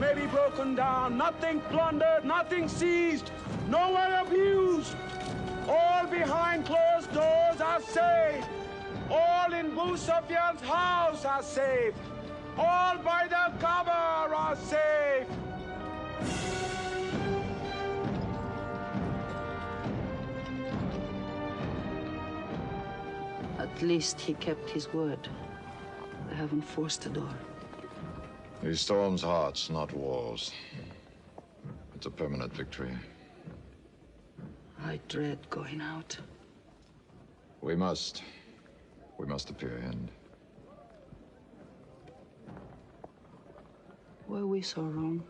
may be broken down, nothing plundered, nothing seized, no one abused. All behind closed doors are safe. All in Abu Sufyan's house are safe. All by the cover are safe. At least he kept his word. They haven't forced the door. He storms hearts, not walls. It's a permanent victory. I dread going out. We must. We must appear, Hind. Were we so wrong?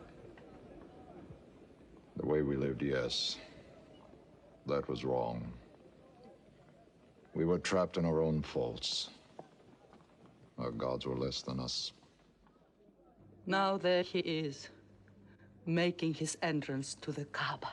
The way we lived, yes. That was wrong. We were trapped in our own faults. Our gods were less than us. Now there he is, making his entrance to the Kaaba.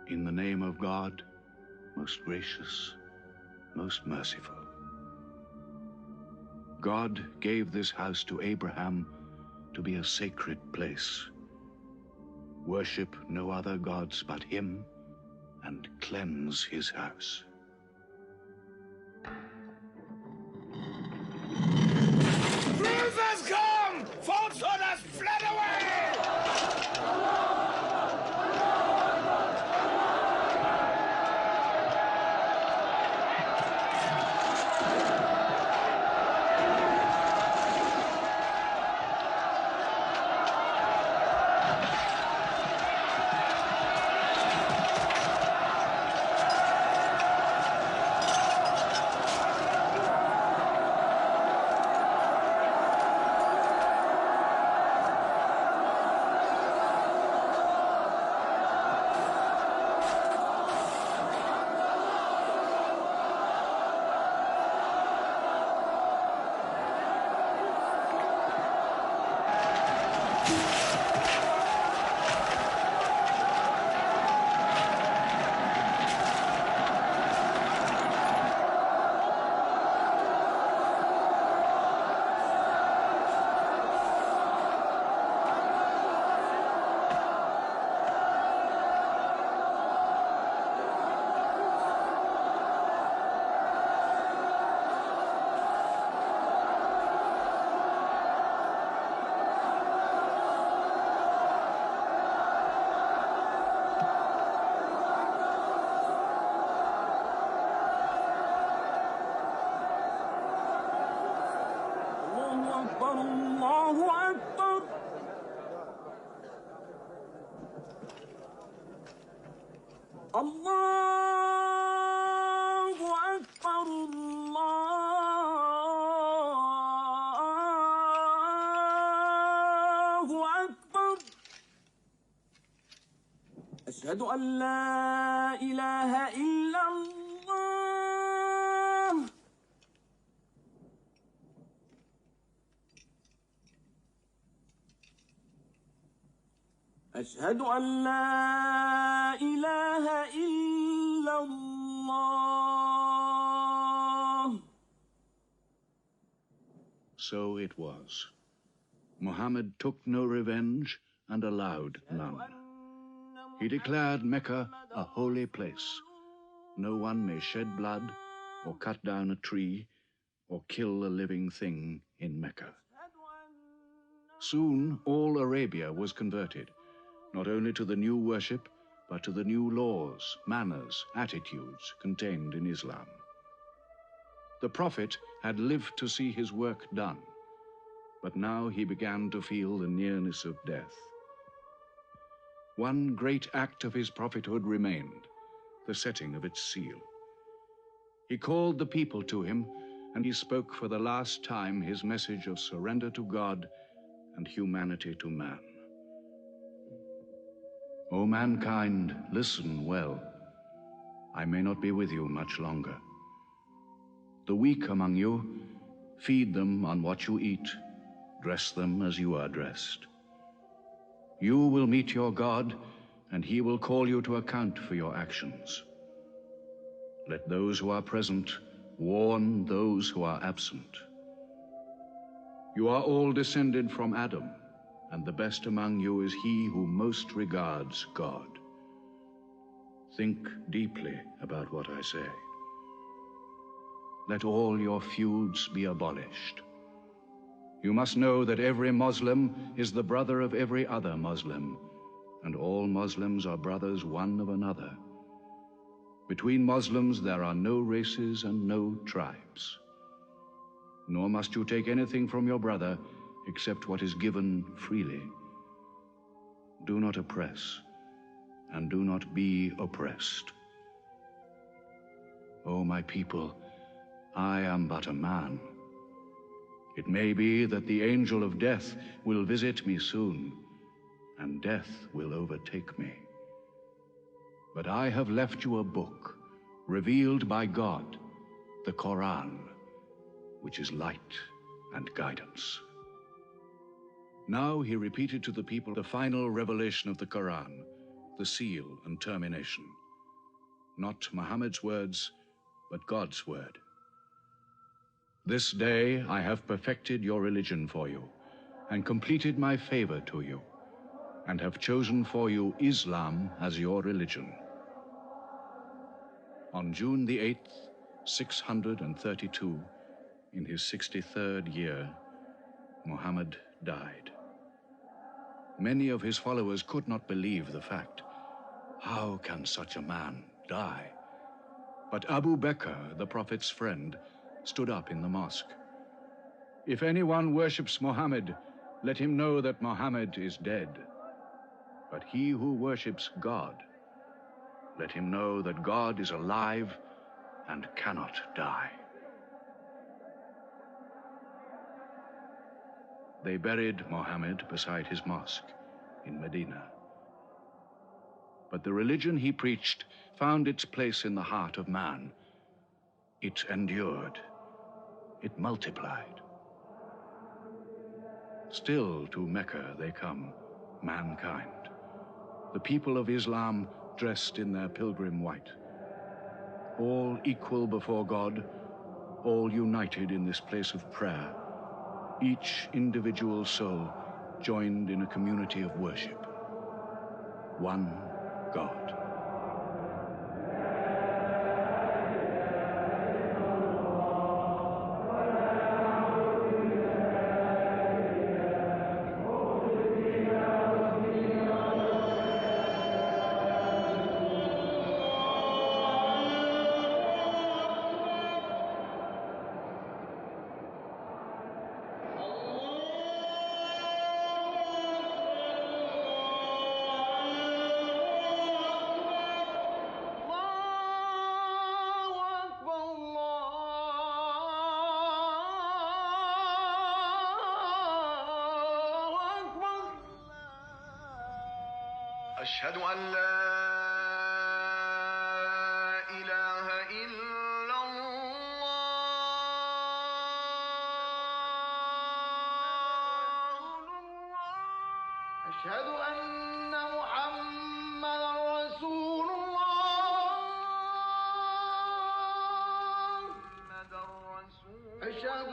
In the name of God, most gracious, most merciful. God gave this house to Abraham to be a sacred place. Worship no other gods but him, and cleanse his house. Truth has come! Falsehood has fled away! أشهد أن لا إله إلا الله أشهد أن لا إله إلا الله. So it was. Muhammad took no revenge and allowed none. He declared Mecca a holy place. No one may shed blood, or cut down a tree, or kill a living thing in Mecca. Soon all Arabia was converted, not only to the new worship, but to the new laws, manners, attitudes contained in Islam. The Prophet had lived to see his work done, but now he began to feel the nearness of death. One great act of his prophethood remained, the setting of its seal. He called the people to him, and he spoke for the last time his message of surrender to God and humanity to man. O mankind, listen well. I may not be with you much longer. The weak among you, feed them on what you eat, dress them as you are dressed. You will meet your God, and he will call you to account for your actions. Let those who are present warn those who are absent. You are all descended from Adam, and the best among you is he who most regards God. Think deeply about what I say. Let all your feuds be abolished. You must know that every Muslim is the brother of every other Muslim, and all Muslims are brothers one of another. Between Muslims there are no races and no tribes. Nor must you take anything from your brother except what is given freely. Do not oppress, and do not be oppressed. O my people, I am but a man. It may be that the angel of death will visit me soon, and death will overtake me. But I have left you a book, revealed by God, the Quran, which is light and guidance. Now he repeated to the people the final revelation of the Quran, the seal and termination. Not Muhammad's words, but God's word. This day I have perfected your religion for you, and completed my favor to you, and have chosen for you Islam as your religion. On June the 8th, 632, in his 63rd year, Muhammad died. Many of his followers could not believe the fact. How can such a man die? But Abu Bakr, the Prophet's friend, stood up in the mosque. If anyone worships Muhammad, let him know that Muhammad is dead. But he who worships God, let him know that God is alive and cannot die. They buried Muhammad beside his mosque in Medina. But the religion he preached found its place in the heart of man. It endured. It multiplied. Still to Mecca they come, mankind. The people of Islam dressed in their pilgrim white. All equal before God, all united in this place of prayer. Each individual soul joined in a community of worship. One God. أشهد أن لا أشهد أن محمدا رسول الله. أشهد